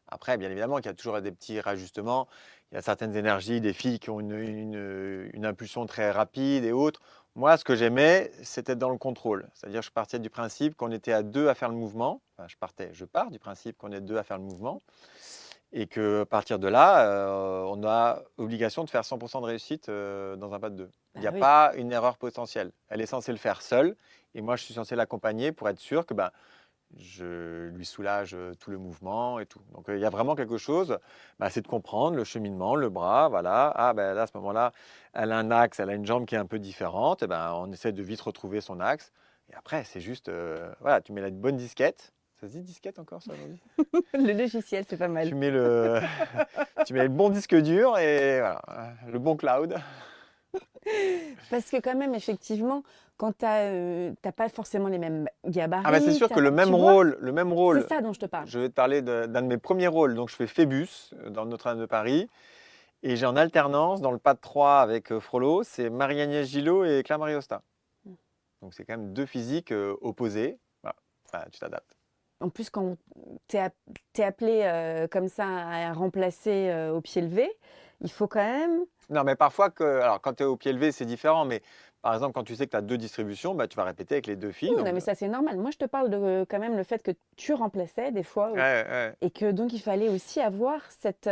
Après, bien évidemment, il y a toujours des petits rajustements. Il y a certaines énergies, des filles qui ont une impulsion très rapide et autres. Moi, ce que j'aimais, c'était dans le contrôle. C'est-à-dire, je partais du principe qu'on était à 2 à faire le mouvement. Enfin, je pars du principe qu'on est 2 à faire le mouvement. Et qu'à partir de là, on a obligation de faire 100% de réussite dans un pas de deux. Il n'y a Oui. pas une erreur potentielle. Elle est censée le faire seule, et moi je suis censé l'accompagner pour être sûr que je lui soulage tout le mouvement et tout. Donc il y a vraiment quelque chose, c'est de comprendre le cheminement, le bras, voilà. Ah là, à ce moment-là, elle a un axe, elle a une jambe qui est un peu différente, et on essaie de vite retrouver son axe. Et après, c'est juste, voilà, tu mets la bonne disquette. Ça se dit disquette encore, ça, aujourd'hui ? Le logiciel, c'est pas mal. Tu mets tu mets le bon disque dur et voilà, le bon cloud. Parce que quand même, effectivement, quand t'as pas forcément les mêmes gabarits. Ah c'est sûr que tu vois, le même rôle, c'est ça dont je te parle. je vais te parler d'un de mes premiers rôles. Donc je fais Phébus dans Notre-Dame de Paris et j'ai en alternance dans le pas de 3 avec Frollo, c'est Marie-Agnès Gillot et Claire Mariosta. Donc c'est quand même 2 physiques opposés. Voilà. Enfin, tu t'adaptes. En plus, quand t'es appelé comme ça à remplacer au pied levé, il faut quand même. Non, mais parfois, alors quand tu es au pied levé, c'est différent. Mais par exemple, quand tu sais que tu as 2 distributions, tu vas répéter avec les 2 filles. Oui, donc... non, mais ça c'est normal. Moi, je te parle de quand même le fait que tu remplaçais des fois Ouais. et que donc il fallait aussi avoir cette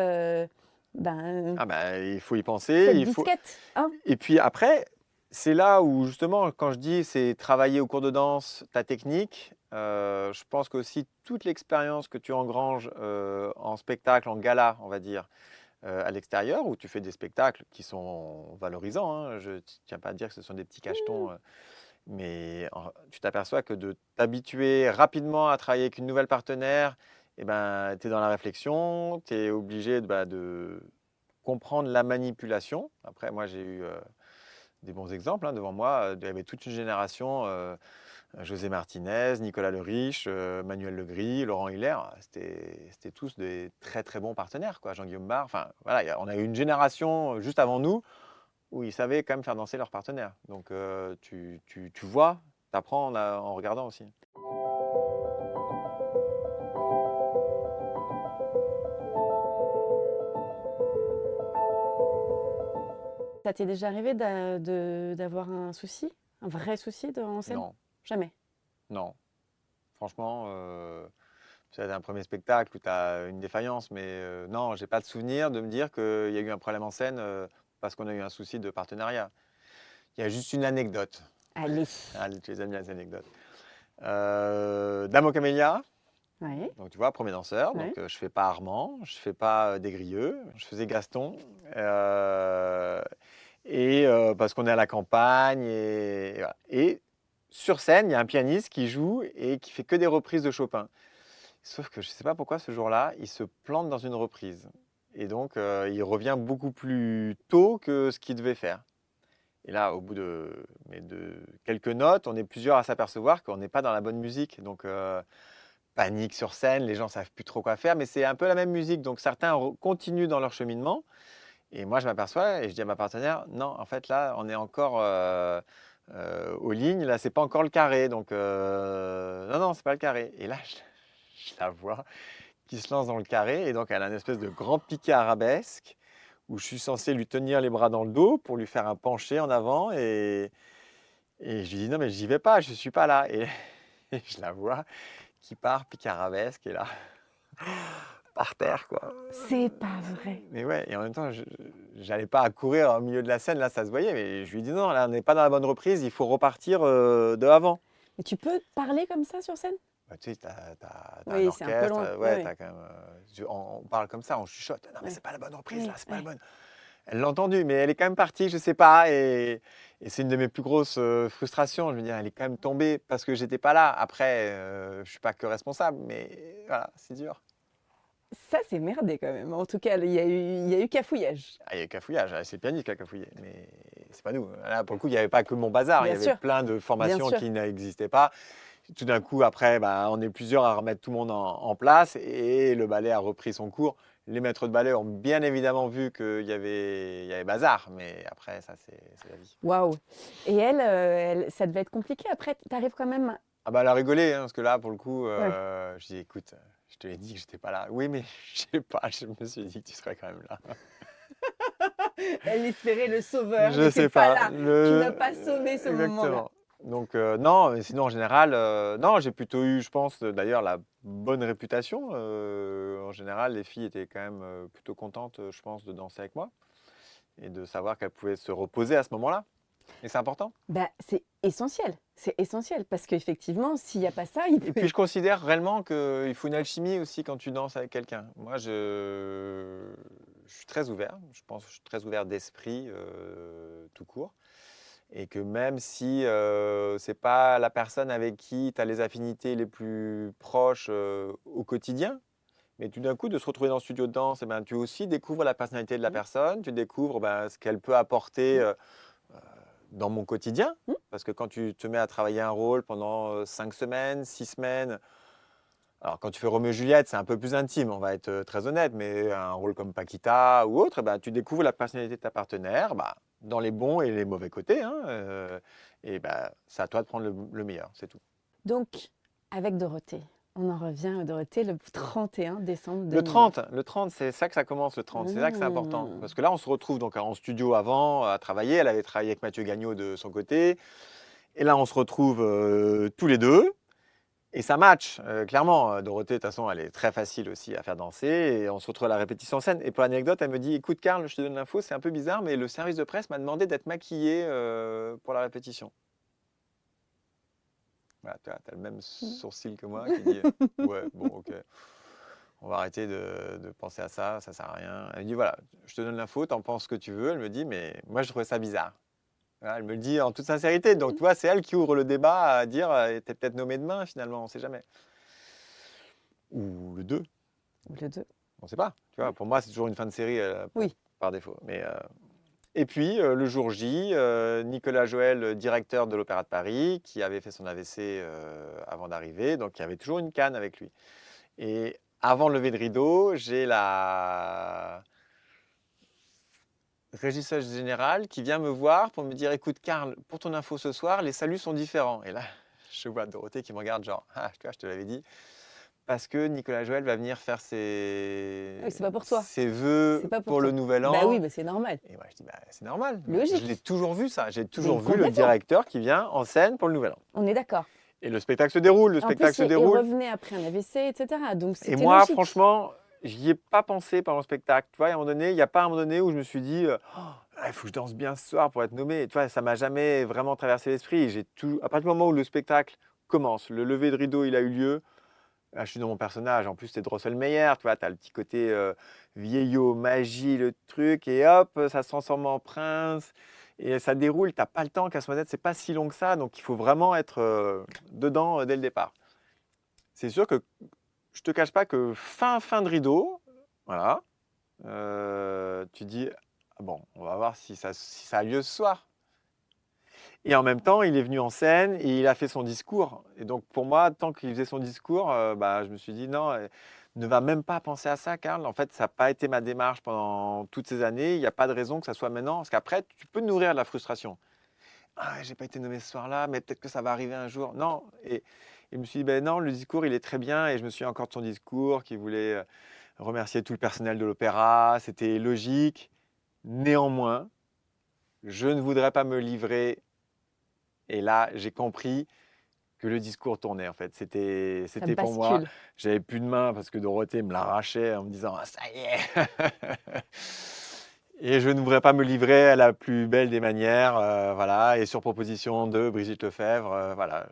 il faut y penser. cette disquette. Hein. Et puis après, c'est là où justement, quand je dis c'est travailler au cours de danse ta technique, je pense qu'aussi toute l'expérience que tu engranges en spectacle, en gala, on va dire, à l'extérieur, où tu fais des spectacles qui sont valorisants, hein. Je ne tiens pas à dire que ce sont des petits cachetons, mais tu t'aperçois que de t'habituer rapidement à travailler avec une nouvelle partenaire, tu es dans la réflexion, tu es obligé de comprendre la manipulation. Après, moi, j'ai eu des bons exemples devant moi. Il y avait toute une génération, José Martinez, Nicolas Le Riche, Manuel Legris, Laurent Hiller. C'était tous des très très bons partenaires, quoi. Jean-Guillaume Barre. Enfin, voilà, on a eu une génération juste avant nous où ils savaient quand même faire danser leurs partenaires. Donc tu vois, tu apprends en regardant aussi. Ça t'est déjà arrivé d'avoir un souci, un vrai souci en scène? Non, Jamais. non. Franchement, c'est un premier spectacle où tu as une défaillance, mais non, j'ai pas de souvenir de me dire qu'il y a eu un problème en scène parce qu'on a eu un souci de partenariat. Il y a juste une anecdote. Allez. Allez, tu les aimes bien, les anecdotes. Dame aux camélias. Ouais. Donc tu vois, premier danseur. Ouais. Donc je fais pas Armand, je fais pas Desgrieux, je faisais Gaston. Parce qu'on est à la campagne et voilà. Et sur scène, il y a un pianiste qui joue et qui fait que des reprises de Chopin. Sauf que je ne sais pas pourquoi ce jour-là, il se plante dans une reprise. Et donc, il revient beaucoup plus tôt que ce qu'il devait faire. Et là, au bout de quelques notes, on est plusieurs à s'apercevoir qu'on n'est pas dans la bonne musique. Donc, panique sur scène, les gens ne savent plus trop quoi faire, mais c'est un peu la même musique. Donc, certains continuent dans leur cheminement. Et moi, je m'aperçois et je dis à ma partenaire, non, en fait, là, on est encore aux lignes. Là, c'est pas encore le carré. Donc, non, non, c'est pas le carré. Et là, je la vois qui se lance dans le carré. Et donc, elle a une espèce de grand piqué arabesque où je suis censé lui tenir les bras dans le dos pour lui faire un penché en avant. Et je lui dis, non, mais j'y vais pas, je suis pas là. Et je la vois qui part, piqué arabesque, et là, par terre, quoi. C'est pas vrai. Mais ouais, et en même temps, je n'allais pas à courir au milieu de la scène, là, ça se voyait. Mais je lui dis, non, là, on n'est pas dans la bonne reprise, il faut repartir de avant. Mais tu peux parler comme ça sur scène? Bah, tu sais, t'as Oui, un c'est un peu orchestre, loin. ouais, Oui, t'as quand même, on parle comme ça, on chuchote. Non, mais oui. c'est pas la bonne reprise, Oui, là, c'est pas la oui. bonne. Elle l'a entendu, mais elle est quand même partie, je sais pas. Et c'est une de mes plus grosses frustrations. Je veux dire, elle est quand même tombée parce que j'étais pas là. Après, je suis pas que responsable, mais voilà, c'est dur. Ça, c'est merdé quand même. En tout cas, il y a eu cafouillage. Ah, il y a eu cafouillage, c'est le pianiste qui a cafouillé, mais c'est pas nous. Là, pour le coup, il n'y avait pas que mon bazar, il y Bien avait sûr. plein de formations sûr. qui n'existaient pas. Tout d'un coup, après, bah, on est plusieurs à remettre tout le monde en place et le ballet a repris son cours. Les maîtres de ballet ont bien évidemment vu qu'il y avait bazar, mais après, ça, c'est la vie. Waouh. Et ça devait être compliqué. Après, tu arrives quand même. Ah bah, elle a rigolé, hein, parce que là, pour le coup, Ouais. je dis, écoute, je te l'ai dit que j'étais pas là. Oui, mais je sais pas, je me suis dit que tu serais quand même là. Elle espérait le sauveur. Je Mais sais t'es pas pas. là. Tu n'as pas sauvé ce moment-là. Exactement. Donc, non, mais sinon, en général, non, j'ai plutôt eu, je pense, d'ailleurs, la bonne réputation. En général, les filles étaient quand même plutôt contentes, je pense, de danser avec moi et de savoir qu'elles pouvaient se reposer à ce moment-là. Et c'est important. Bah, c'est essentiel. C'est essentiel. Parce qu'effectivement, s'il n'y a pas ça, Et puis, je considère réellement qu'il faut une alchimie aussi quand tu danses avec quelqu'un. Moi, je suis très ouvert. Je pense que je suis très ouvert d'esprit, tout court. Et que même si ce n'est pas la personne avec qui tu as les affinités les plus proches au quotidien, mais tout d'un coup, de se retrouver dans le studio de danse, eh ben, tu aussi découvres la personnalité de la personne, tu découvres ce qu'elle peut apporter dans mon quotidien. Parce que quand tu te mets à travailler un rôle pendant 5 semaines, 6 semaines, alors quand tu fais Roméo et Juliette, c'est un peu plus intime, on va être très honnête, mais un rôle comme Paquita ou autre, eh ben, tu découvres la personnalité de ta partenaire dans les bons et les mauvais côtés. Hein, et c'est à toi de prendre le meilleur, c'est tout. Donc, avec Dorothée, on en revient à Dorothée le 31 décembre 2000. Le 30, c'est ça que ça commence, le 30. C'est ça que c'est important. Parce que là, on se retrouve donc en studio avant à travailler. Elle avait travaillé avec Mathieu Gagnon de son côté. Et là, on se retrouve tous les deux. Et ça match, clairement. Dorothée, de toute façon, elle est très facile aussi à faire danser. Et on se retrouve à la répétition en scène. Et pour l'anecdote, elle me dit, écoute, Karl, je te donne l'info, c'est un peu bizarre, mais le service de presse m'a demandé d'être maquillée pour la répétition. Voilà, tu as le même sourcil que moi qui dit, ouais, bon, ok. On va arrêter de penser à ça, ça sert à rien. Elle me dit, voilà, je te donne l'info, t'en penses ce que tu veux. Elle me dit, mais moi, je trouvais ça bizarre. Voilà, elle me le dit en toute sincérité. Donc, tu vois, c'est elle qui ouvre le débat à dire, t'es peut-être nommé demain, finalement, on ne sait jamais. Ou le 2. Le 2. On ne sait pas. Tu vois, pour moi, c'est toujours une fin de série Oui. par défaut. Mais, et puis, le jour J, Nicolas Joël, directeur de l'Opéra de Paris, qui avait fait son AVC avant d'arriver, donc il y avait toujours une canne avec lui. Et avant le lever de rideau, j'ai la régisseuse générale qui vient me voir pour me dire, écoute, Karl, pour ton info ce soir, les saluts sont différents. Et là, je vois Dorothée qui me regarde genre, ah, tu vois, je te l'avais dit. Parce que Nicolas Joël va venir faire Oui, c'est pas pour toi. ses vœux C'est pas pour le nouvel an. Bah oui, c'est normal. Et moi, je dis, c'est normal. Logique. Je l'ai toujours vu ça. J'ai toujours Mais vu le complètement. directeur qui vient en scène pour le nouvel an. On est d'accord. Et le spectacle se déroule. Le En spectacle plus, se déroule. il revenait après un AVC, etc. Donc c'était Et moi, logique. franchement, j'y ai pas pensé pendant le spectacle. Tu vois, à un moment donné, il n'y a pas un moment donné où je me suis dit, il faut que je danse bien ce soir pour être nommé. Et tu vois, ça m'a jamais vraiment traversé l'esprit. À partir du moment où le spectacle commence, le lever de rideau, il a eu lieu. Là, je suis dans mon personnage. En plus, c'est Drosselmeyer. Tu vois, tu as le petit côté vieillot, magie, le truc. Et hop, ça se transforme en prince. Et ça déroule. Tu n'as pas le temps. Casse-Noisette, c'est pas si long que ça. Donc, il faut vraiment être dedans dès le départ. C'est sûr que je te cache pas que fin de rideau, voilà, tu dis, ah bon, on va voir si ça a lieu ce soir. Et en même temps, il est venu en scène et il a fait son discours. Et donc, pour moi, tant qu'il faisait son discours, je me suis dit, non, ne va même pas penser à ça, Karl. En fait, ça n'a pas été ma démarche pendant toutes ces années. Il n'y a pas de raison que ça soit maintenant. Parce qu'après, tu peux nourrir de la frustration. Ah, j'ai pas été nommé ce soir-là, mais peut-être que ça va arriver un jour. Non. Et je me suis dit, ben non, le discours, il est très bien. Et je me souviens encore de son discours qui voulait remercier tout le personnel de l'opéra. C'était logique. Néanmoins, je ne voudrais pas me livrer. Et là, j'ai compris que le discours tournait, en fait. C'était pour moi. bascule. J'avais plus de main parce que Dorothée me l'arrachait en me disant « Ah, ça y est !» Et je ne voudrais pas me livrer à la plus belle des manières, voilà. Et sur proposition de Brigitte Lefebvre, voilà.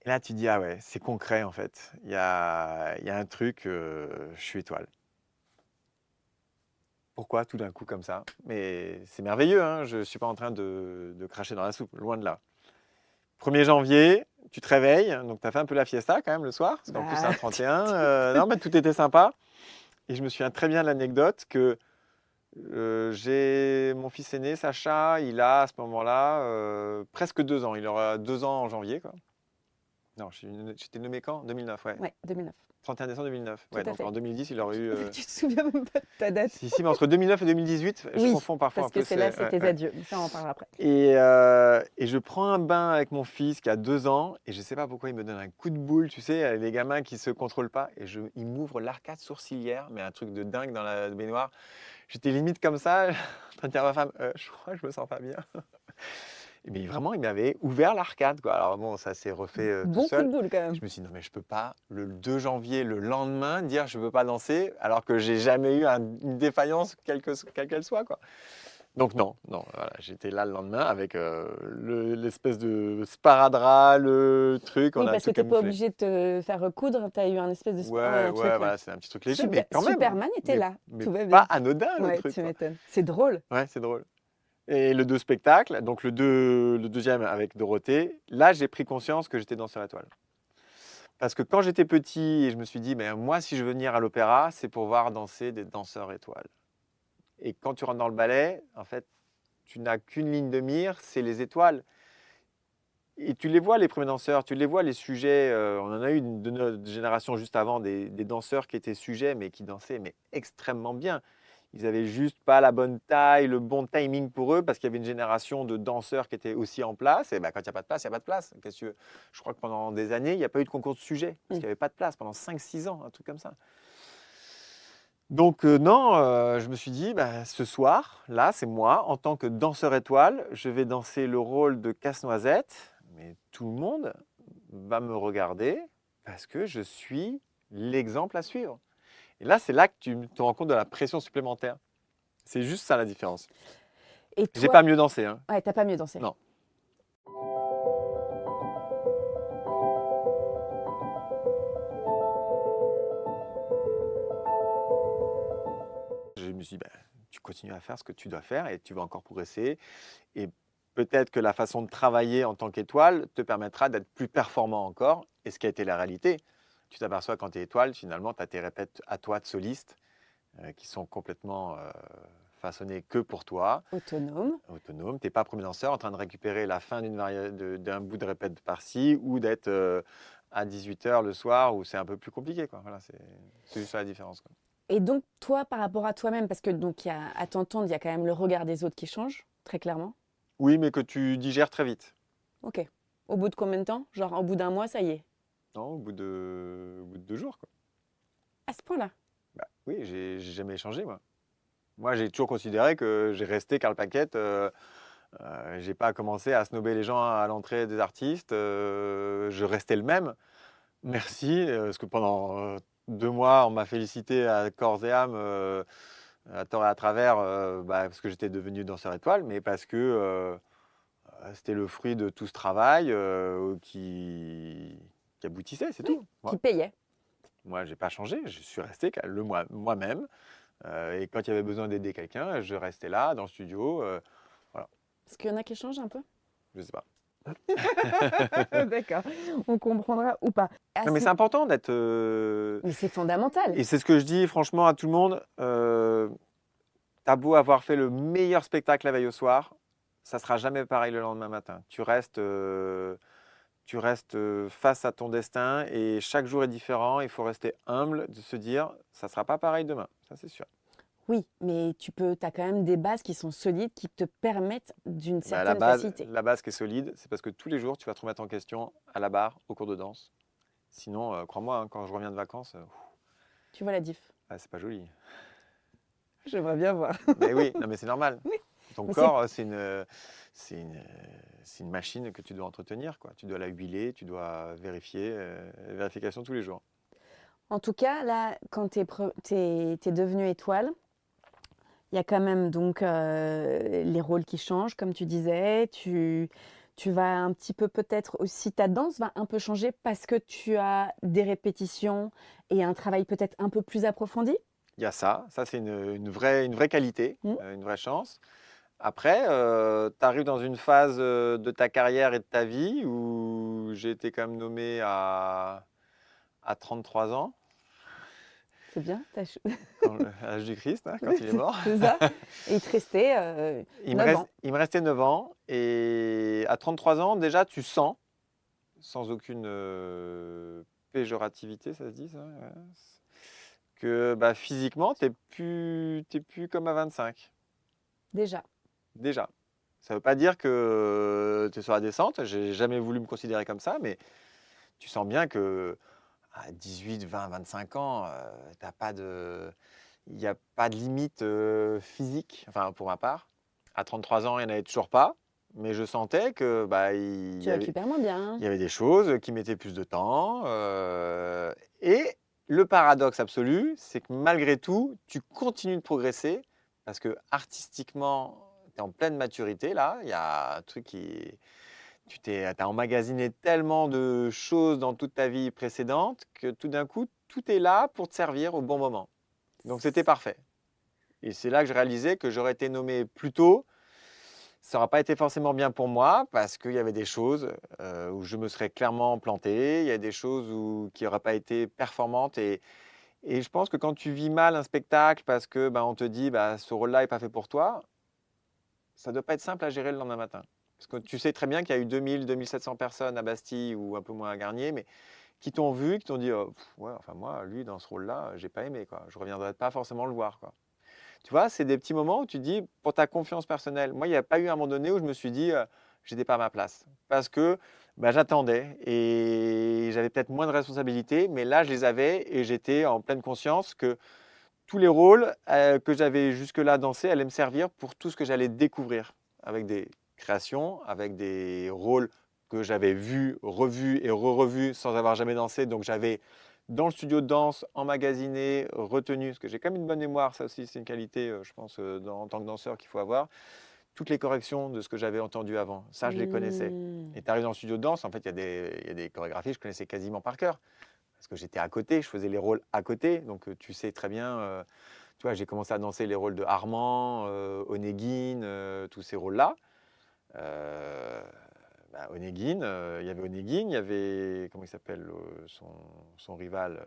Et là, tu dis « Ah ouais, c'est concret, en fait. Il y a un truc, je suis étoile. » Pourquoi tout d'un coup comme ça? Mais c'est merveilleux, hein, je ne suis pas en train de cracher dans la soupe, loin de là. 1er janvier, tu te réveilles, donc tu as fait un peu la fiesta quand même le soir, parce qu'en plus c'est un 31. Non, mais tout était sympa. Et je me souviens très bien de l'anecdote que j'ai mon fils aîné, Sacha, il a à ce moment-là presque 2 ans. Il aura 2 ans en janvier, quoi. Non, j'étais nommé quand? 2009, ouais. Ouais, 2009. 31 décembre 2009. Tout Ouais, à donc fait. en 2010, il aurait eu. Tu te souviens même pas de ta date? Si, mais entre 2009 et 2018, je Oui, confonds parfois un parce peu. que c'est là, c'est tes ouais. adieux. Mais ça, on en parlera après. Et je prends un bain avec mon fils qui a 2 ans et je ne sais pas pourquoi il me donne un coup de boule, tu sais, les gamins qui ne se contrôlent pas. Et il m'ouvre l'arcade sourcilière, mais un truc de dingue dans la baignoire. J'étais limite comme ça, en train de dire à ma femme, je crois que je me sens pas bien. Mais vraiment, il m'avait ouvert l'arcade, quoi. Alors bon, ça s'est refait tout Bon coup seul. de boule quand même. Je me suis dit, non mais je peux pas, le 2 janvier, le lendemain, dire je ne peux pas danser, alors que j'ai jamais eu une défaillance, quelle qu'elle soit, quoi. Donc non, voilà, j'étais là le lendemain avec l'espèce de sparadrap, le truc, Oui, on a parce que tout tu n'es pas camouflé. obligé de te faire recoudre. Tu as eu un espèce de Ouais, un truc, voilà, c'est un petit truc léger, mais Super- quand même. Superman était Mais- là. Mais Tout va pas bien. anodin le Ouais, truc, tu quoi. m'étonnes. C'est drôle. Ouais, c'est drôle. Et le 2 spectacle, donc le deuxième avec Dorothée, là j'ai pris conscience que j'étais danseur étoile. Parce que quand j'étais petit, je me suis dit, ben, moi si je veux venir à l'opéra, c'est pour voir danser des danseurs étoiles. Et quand tu rentres dans le ballet, en fait, tu n'as qu'une ligne de mire, c'est les étoiles. Et tu les vois, les premiers danseurs, tu les vois, les sujets. On en a eu de notre génération juste avant, des danseurs qui étaient sujets, mais qui dansaient mais extrêmement bien. Ils n'avaient juste pas la bonne taille, le bon timing pour eux, parce qu'il y avait une génération de danseurs qui étaient aussi en place. Et ben, quand il n'y a pas de place, il n'y a pas de place. Qu'est-ce que tu veux? Je crois que pendant des années, il n'y a pas eu de concours de sujets, parce qu'il n'y avait pas de place, pendant 5-6 ans, un truc comme ça. Donc non, je me suis dit, bah, ce soir, là, c'est moi, en tant que danseur étoile, je vais danser le rôle de Casse-Noisette, mais tout le monde va me regarder parce que je suis l'exemple à suivre. Et là, c'est là que tu te rends compte de la pression supplémentaire. C'est juste ça la différence. Et J'ai toi, pas mieux dansé, hein. ouais, t'as pas mieux dansé. Non. Je me suis dit, bah, tu continues à faire ce que tu dois faire et tu vas encore progresser. Et peut-être que la façon de travailler en tant qu'étoile te permettra d'être plus performant encore. Et ce qui a été la réalité, tu t'aperçois quand tu es étoile, finalement, tu as tes répètes à toi de soliste qui sont complètement façonnées que pour toi. Autonome. Autonome. Tu n'es pas premier danseur en train de récupérer la fin d'un bout de répète par-ci ou d'être à 18h le soir où c'est un peu plus compliqué, quoi. Voilà, c'est juste ça la différence, quoi. Et donc, toi, par rapport à toi-même, parce que donc, à t'entendre, il y a quand même le regard des autres qui change, très clairement. Oui, mais que tu digères très vite. Ok. Au bout de combien de temps? Genre, au bout d'un mois, ça y est. Non, au bout de 2 jours, quoi. À ce point-là. Bah, oui, j'ai jamais échangé, moi. Moi, j'ai toujours considéré que j'ai resté Karl Paquette. J'ai pas commencé à snober les gens à l'entrée des artistes. Je restais le même. Merci, parce que pendant 2 mois, on m'a félicité à corps et âme, à tort et à travers, parce que j'étais devenu danseur étoile, mais parce que c'était le fruit de tout ce travail qui aboutissait, c'est tout. Qui payait. Moi, j'ai pas changé, je suis resté moi-même. Et quand il y avait besoin d'aider quelqu'un, je restais là, dans le studio. Parce qu'il y en a qui changent un peu. Je sais pas. D'accord, on comprendra ou pas. À Non, mais ce- c'est important d'être. Mais c'est fondamental. Et c'est ce que je dis franchement à tout le monde. T'as beau avoir fait le meilleur spectacle la veille au soir, ça sera jamais pareil le lendemain matin. Tu restes face à ton destin et chaque jour est différent. Il faut rester humble, de se dire, ça sera pas pareil demain. Ça, c'est sûr. Oui, mais tu as quand même des bases qui sont solides, qui te permettent d'une Bah, certaine facilité. la base qui est solide, c'est parce que tous les jours, tu vas te remettre en question à la barre, au cours de danse. Sinon, crois-moi, hein, quand je reviens de vacances, Tu vois la diff? c'est pas joli. J'aimerais bien voir. Mais oui, non, mais c'est normal. Oui. Ton Mais corps, c'est une machine que tu dois entretenir, quoi. Tu dois la huiler, tu dois vérifier, vérification tous les jours. En tout cas, là, quand tu es, devenue étoile, il y a quand même donc les rôles qui changent, comme tu disais. Tu vas un petit peu peut-être aussi, ta danse va un peu changer parce que tu as des répétitions et un travail peut-être un peu plus approfondi. Il y a ça c'est une vraie qualité, Mm. une vraie chance. Après, tu arrives dans une phase de ta carrière et de ta vie où j'ai été quand même nommé à 33 ans, C'est bien, à l'âge du Christ, hein, quand il est mort. c'est ça. Et il te restait 9 ans. Il me restait 9 ans. Et à 33 ans, déjà, tu sens, sans aucune péjorativité, ça se dit ça, ouais, que bah, physiquement, t'es plus comme à 25. Déjà. Déjà. Ça ne veut pas dire que tu es sur la descente. J'ai jamais voulu me considérer comme ça, mais tu sens bien que à 18, 20, 25 ans, il n'y a pas de limite physique, enfin pour ma part. À 33 ans, il n'y en avait toujours pas, mais je sentais que bah, Tu récupères moins bien. il y avait des choses qui mettaient plus de temps. Et le paradoxe absolu, c'est que malgré tout, tu continues de progresser parce que artistiquement, tu es en pleine maturité là. Il y a un truc qui. As emmagasiné tellement de choses dans toute ta vie précédente que tout d'un coup, tout est là pour te servir au bon moment. Donc c'était parfait. Et c'est là que je réalisais que j'aurais été nommé plus tôt. Ça n'aurait pas été forcément bien pour moi parce qu'il y avait des choses où je me serais clairement planté. Il y a des choses qui n'auraient pas été performantes. Et je pense que quand tu vis mal un spectacle parce que on te dit ce rôle-là n'est pas fait pour toi, ça ne doit pas être simple à gérer le lendemain matin. Parce que tu sais très bien qu'il y a eu 2000, 2700 personnes à Bastille ou un peu moins à Garnier, mais qui t'ont vu, qui t'ont dit ouais, enfin moi, lui, dans ce rôle-là, j'ai pas aimé. Quoi. Je ne reviendrai pas forcément le voir. Quoi. Tu vois, c'est des petits moments où tu te dis, pour ta confiance personnelle, moi, il n'y a pas eu un moment donné où je me suis dit, j'étais pas à ma place. Parce que j'attendais et j'avais peut-être moins de responsabilités, mais là, je les avais et j'étais en pleine conscience que tous les rôles que j'avais jusque-là dansés allaient me servir pour tout ce que j'allais découvrir avec des créations, avec des rôles que j'avais vus, revus et re-revus sans avoir jamais dansé. Donc j'avais dans le studio de danse, emmagasiné, retenu, parce que j'ai quand même une bonne mémoire, ça aussi c'est une qualité, je pense, en tant que danseur qu'il faut avoir, toutes les corrections de ce que j'avais entendu avant, ça je les connaissais. Mmh. Et tu arrives dans le studio de danse, en fait il y a des chorégraphies que je connaissais quasiment par cœur, parce que j'étais à côté, je faisais les rôles à côté, donc tu sais très bien, tu vois, j'ai commencé à danser les rôles de Armand, Onegin, tous ces rôles-là. Onegin, il y avait Onegin, il y avait, comment il s'appelle, son rival.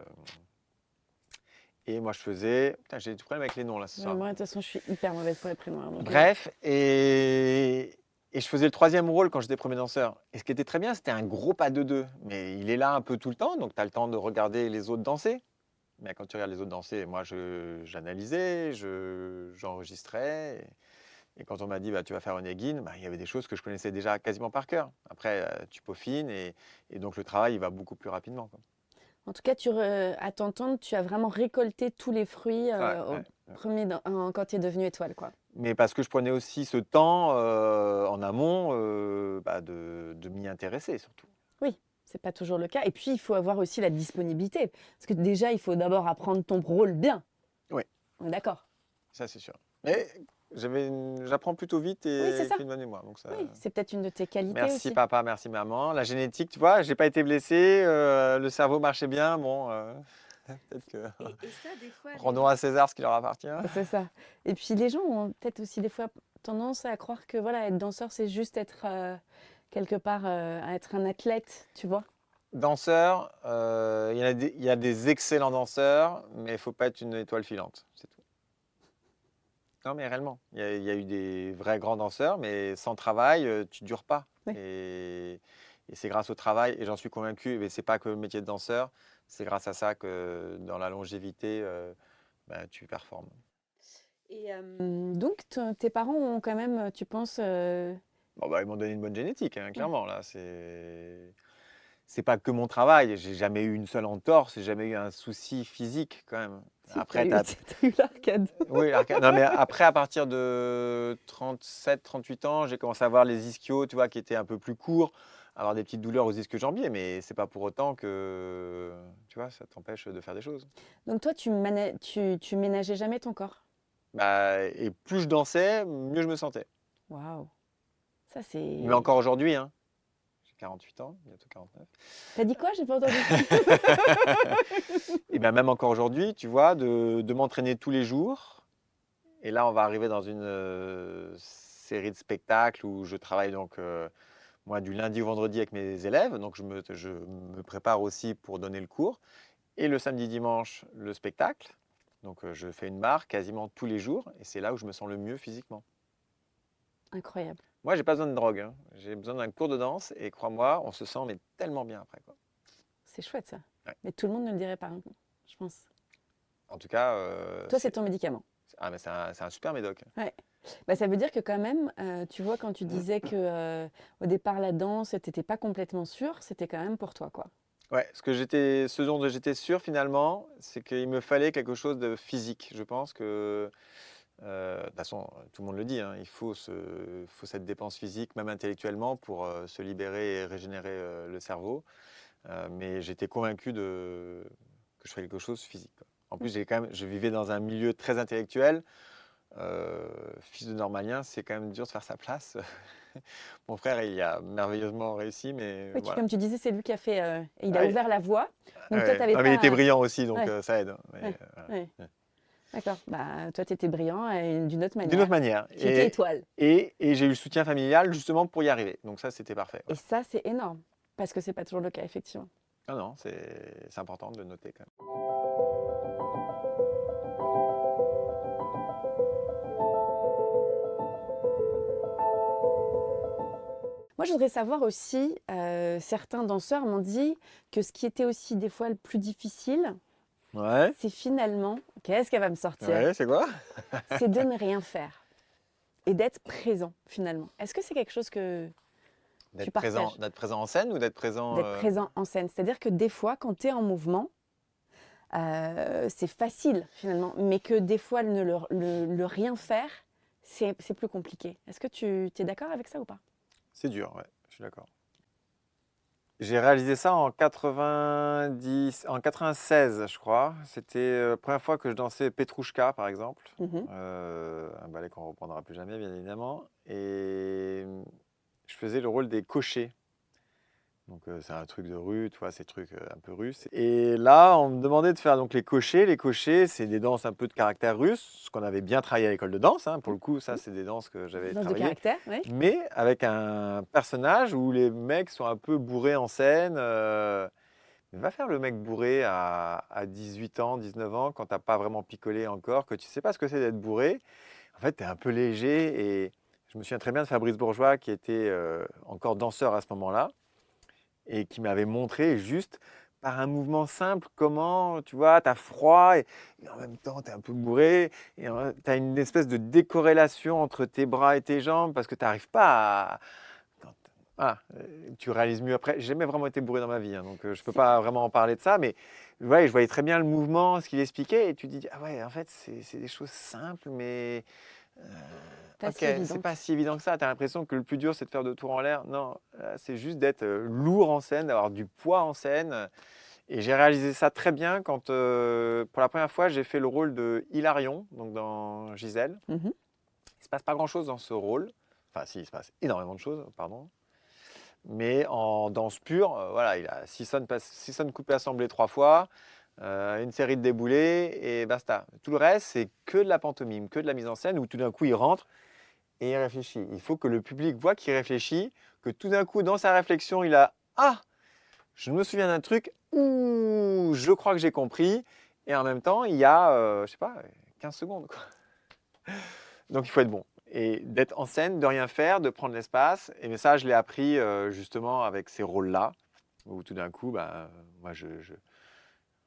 Et moi, je faisais. Putain, j'ai du problème avec les noms là ce soir. Moi, de toute façon, je suis hyper mauvaise pour les prénoms. Donc, Bref, et je faisais le troisième rôle quand j'étais premier danseur. Et ce qui était très bien, c'était un gros pas de deux. Mais il est là un peu tout le temps, donc tu as le temps de regarder les autres danser. Mais quand tu regardes les autres danser, moi, j'analysais, j'enregistrais. Et quand on m'a dit tu vas faire Onegin, il y avait des choses que je connaissais déjà quasiment par cœur. Après, tu peaufines et donc le travail il va beaucoup plus rapidement. Quoi. En tout cas, à t'entendre, tu as vraiment récolté tous les fruits quand tu es devenue étoile. Quoi. Mais parce que je prenais aussi ce temps en amont de m'y intéresser surtout. Oui, c'est pas toujours le cas. Et puis, il faut avoir aussi la disponibilité. Parce que déjà, il faut d'abord apprendre ton rôle bien. Oui. On est d'accord. Ça, c'est sûr. Mais j'apprends plutôt vite et Oui, c'est ça. j'ai une bonne mémoire. Donc ça... Oui, c'est peut-être une de tes qualités merci aussi. papa, merci maman. La génétique, tu vois, j'ai pas été blessé, le cerveau marchait bien. Bon, peut-être que Et ça, des fois, rendons à César ce qui leur appartient. c'est ça. Et puis, les gens ont peut-être aussi des fois tendance à croire que voilà, être danseur, c'est juste être quelque part à être un athlète, tu vois? Danseur, il y a des excellents danseurs, mais il ne faut pas être une étoile filante, c'est tout. Non, mais réellement, il y a eu des vrais grands danseurs, mais sans travail, tu ne dures pas. Oui. Et c'est grâce au travail, et j'en suis convaincu, mais ce n'est pas que le métier de danseur, c'est grâce à ça que dans la longévité, tu performes. Et donc tes parents ont quand même, tu penses, Bon, ils m'ont donné une bonne génétique, hein, clairement, là, c'est pas que mon travail, j'ai jamais eu une seule entorse, j'ai jamais eu un souci physique quand même. si Après, t'as eu l'arcade. oui, non, mais après, à partir de 37, 38 ans, j'ai commencé à avoir les ischios, tu vois, qui étaient un peu plus courts, avoir des petites douleurs aux ischio-jambiers, mais c'est pas pour autant que, tu vois, ça t'empêche de faire des choses. Donc toi, tu ménageais jamais ton corps? Et plus je dansais, mieux je me sentais. Waouh! Ça, Mais encore aujourd'hui, hein, j'ai 48 ans, bientôt 49. T'as dit quoi? J'ai pas entendu. Et bien même encore aujourd'hui, tu vois, de m'entraîner tous les jours. Et là, on va arriver dans une série de spectacles où je travaille donc moi du lundi au vendredi avec mes élèves. Donc je me prépare aussi pour donner le cours. Et le samedi, dimanche, le spectacle. Donc je fais une barre quasiment tous les jours. Et c'est là où je me sens le mieux physiquement. Incroyable. Moi, j'ai pas besoin de drogue, hein. J'ai besoin d'un cours de danse. Et crois-moi, on se sent mais tellement bien après, quoi. C'est chouette ça. Ouais. Mais tout le monde ne le dirait pas, hein, je pense. En tout cas, Toi, c'est ton médicament. mais c'est un super médoc. Ouais. Bah, ça veut dire que quand même, tu vois, quand tu disais que au départ la danse, t'étais pas complètement sûre, c'était quand même pour toi, quoi. Ouais, ce dont j'étais sûr finalement, c'est qu'il me fallait quelque chose de physique. Je pense que, de toute façon, tout le monde le dit, hein, il faut cette dépense physique, même intellectuellement, pour se libérer et régénérer le cerveau. Mais j'étais convaincu que je ferais quelque chose de physique, quoi. En plus, je vivais dans un milieu très intellectuel. Fils de normalien, c'est quand même dur de faire sa place. Mon frère, il a merveilleusement réussi, mais Oui, voilà. comme tu disais, c'est lui qui a fait, il a Ouais. ouvert la voie. Donc toi, Ouais. t'avais Non, pas. mais il était brillant aussi, donc Ouais. ça aide, hein. Mais, Ouais. voilà. Ouais. D'accord. Bah, toi, t'étais brillant d'une autre D'une manière. autre manière. Tu étais étoile. Et j'ai eu le soutien familial justement pour y arriver. Donc ça, c'était parfait, Et ouais. ça, c'est énorme. Parce que c'est pas toujours le cas, effectivement. Non, non, c'est important de le noter quand même. Moi, je voudrais savoir aussi, certains danseurs m'ont dit que ce qui était aussi des fois le plus difficile, Ouais, c'est finalement, qu'est-ce qu'elle va me sortir? ouais, c'est quoi? C'est de ne rien faire et d'être présent finalement. Est-ce que c'est quelque chose que tu partages? D'être présent en scène ou d'être présent D'être présent en scène. C'est-à-dire que des fois, quand tu es en mouvement, c'est facile finalement, mais que des fois, le rien faire, c'est plus compliqué. Est-ce que tu es d'accord avec ça ou pas? C'est dur, ouais, je suis d'accord. J'ai réalisé ça en 96, je crois. C'était la première fois que je dansais Petrouchka, par exemple. Mhm. Un ballet qu'on ne reprendra plus jamais, bien évidemment. Et je faisais le rôle des cochers. Donc c'est un truc de rue, tu vois, ces trucs un peu russes. Et là, on me demandait de faire donc les cochers. Les cochers, c'est des danses un peu de caractère russe, ce qu'on avait bien travaillé à l'école de danse, hein. Pour le coup, ça, c'est des danses que j'avais Danse de travaillées. caractère, oui. Mais avec un personnage où les mecs sont un peu bourrés en scène. Va faire le mec bourré à 18 ans, 19 ans, quand t'as pas vraiment picolé encore, que tu sais pas ce que c'est d'être bourré. En fait, tu es un peu léger. Et je me souviens très bien de Fabrice Bourgeois, qui était encore danseur à ce moment-là, et qui m'avait montré juste par un mouvement simple comment, tu vois, tu as froid et en même temps tu es un peu bourré et tu as une espèce de décorrélation entre tes bras et tes jambes parce que tu n'arrives pas à... Voilà, tu réalises mieux après. J'ai jamais vraiment été bourré dans ma vie, hein, donc je ne peux pas vraiment en parler de ça, mais ouais, je voyais très bien le mouvement, ce qu'il expliquait, et tu te dis, ah ouais, en fait, c'est des choses simples, mais Pas ok, si évident. c'est pas si évident que ça. Tu as l'impression que le plus dur, c'est de faire 2 tours en l'air. Non, c'est juste d'être lourd en scène, d'avoir du poids en scène. Et j'ai réalisé ça très bien quand, pour la première fois, j'ai fait le rôle de Hilarion, donc dans Gisèle. Mhm. Il ne se passe pas grand-chose dans ce rôle. Enfin, si, il se passe énormément de choses, pardon. Mais en danse pure, voilà, il a 6 sonnes coupées assemblées 3 fois, une série de déboulés et basta. Tout le reste, c'est que de la pantomime, que de la mise en scène où tout d'un coup il rentre et il réfléchit. Il faut que le public voit qu'il réfléchit, que tout d'un coup, dans sa réflexion, il a « Ah, je me souviens d'un truc, ouh, je crois que j'ai compris ». Et en même temps, il y a, je sais pas, 15 secondes, quoi. Donc il faut être bon. Et d'être en scène, de rien faire, de prendre l'espace. Et mais ça, je l'ai appris justement avec ces rôles-là, où tout d'un coup, bah, moi,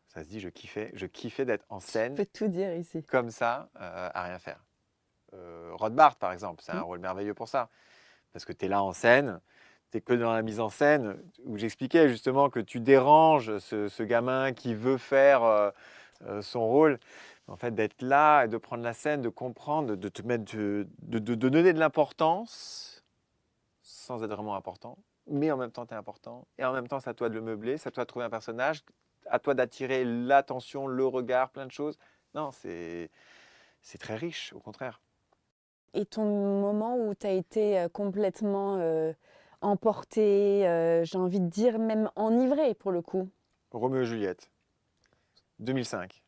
ça se dit, je kiffais d'être en Je scène peux tout dire ici. comme ça, à rien faire. Rothbard, par exemple, c'est un Mm. rôle merveilleux pour ça. Parce que tu es là en scène, tu es que dans la mise en scène, où j'expliquais justement que tu déranges ce gamin qui veut faire son rôle. En fait, d'être là et de prendre la scène, de comprendre, de te mettre, de donner de l'importance sans être vraiment important, mais en même temps, tu es important. Et en même temps, c'est à toi de le meubler, c'est à toi de trouver un personnage, à toi d'attirer l'attention, le regard, plein de choses. Non, c'est très riche, au contraire. Et ton moment où tu as été complètement emporté, j'ai envie de dire même enivré pour le coup. Roméo et Juliette, 2005.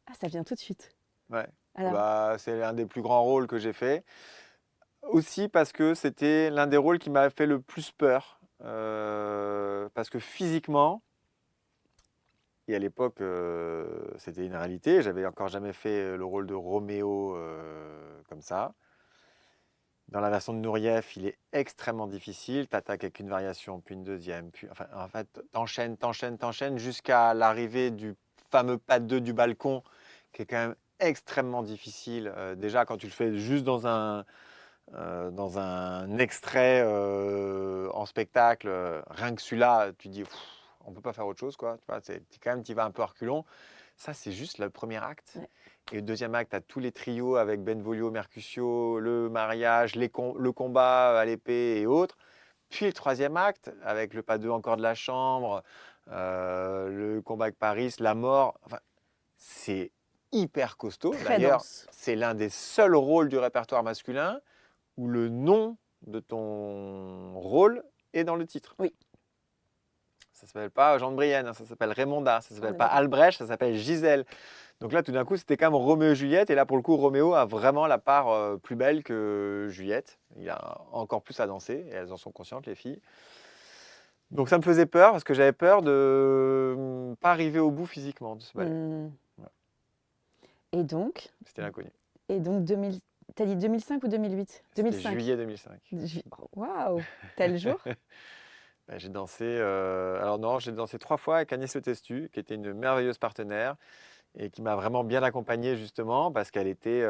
Ah, ça vient tout de suite. Ouais. Alors, Bah, c'est l'un des plus grands rôles que j'ai fait. Aussi parce que c'était l'un des rôles qui m'a fait le plus peur. Parce que physiquement, et à l'époque, c'était une réalité. J'avais encore jamais fait le rôle de Roméo comme ça. Dans la version de Nureyev, il est extrêmement difficile. Tu attaques avec une variation, puis une deuxième. Puis, enfin, en fait, t'enchaînes jusqu'à l'arrivée du fameux pas 2 du balcon, qui est quand même extrêmement difficile. Déjà, quand tu le fais juste dans un extrait en spectacle, rien que celui-là, tu dis, pff, on ne peut pas faire autre chose, quoi. Tu vois, quand même, tu vas un peu à reculons. Ça, c'est juste le premier acte. Ouais. Et le deuxième acte, tu as tous les trios avec Benvolio, Mercutio, le mariage, le combat à l'épée et autres. Puis le troisième acte, avec le pas 2 encore de la chambre, le combat avec Paris, la mort. Enfin, c'est hyper costaud. très D'ailleurs, dense. c'est l'un des seuls rôles du répertoire masculin où le nom de ton rôle est dans le titre. Oui. Ça ne s'appelle pas Jean de Brienne, hein, ça s'appelle Raymonda, ça ne s'appelle pas d'accord. Albrecht, ça s'appelle Gisèle. Donc là, tout d'un coup, c'était quand même Roméo et Juliette. Et là, pour le coup, Roméo a vraiment la part plus belle que Juliette. Il a encore plus à danser, et elles en sont conscientes, les filles. Donc ça me faisait peur, parce que j'avais peur de ne pas arriver au bout physiquement de ce ballet. Hmm. Ouais. Et donc, C'était l'inconnu. 2000, t'as dit 2005 ou 2008? C'était 2005. juillet 2005. Waouh, tel jour. Ben, j'ai dansé, alors non, j'ai dansé 3 fois avec Agnès Le Testu, qui était une merveilleuse partenaire et qui m'a vraiment bien accompagné justement parce qu'elle était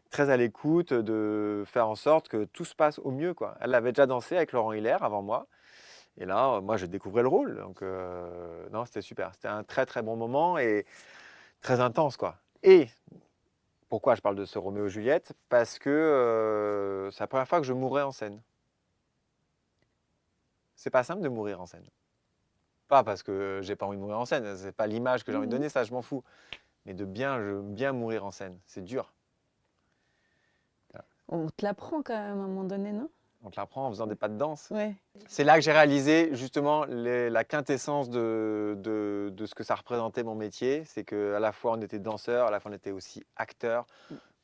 très à l'écoute de faire en sorte que tout se passe au mieux, quoi. Elle avait déjà dansé avec Laurent Hilaire avant moi. Et là, moi, je découvrais le rôle. Donc, non, c'était super. C'était un très, très bon moment et très intense, quoi. Et pourquoi je parle de ce Roméo et Juliette? Parce que c'est la première fois que je mourais en scène. C'est pas simple de mourir en scène. Pas parce que j'ai pas envie de mourir en scène, c'est pas l'image que j'ai envie de donner, ça je m'en fous. Mais de bien mourir en scène, c'est dur. On te l'apprend quand même à un moment donné, non? On te l'apprend en faisant des pas de danse. Ouais. C'est là que j'ai réalisé justement la quintessence de ce que ça représentait mon métier. C'est qu'à la fois on était danseur, à la fois on était aussi acteur,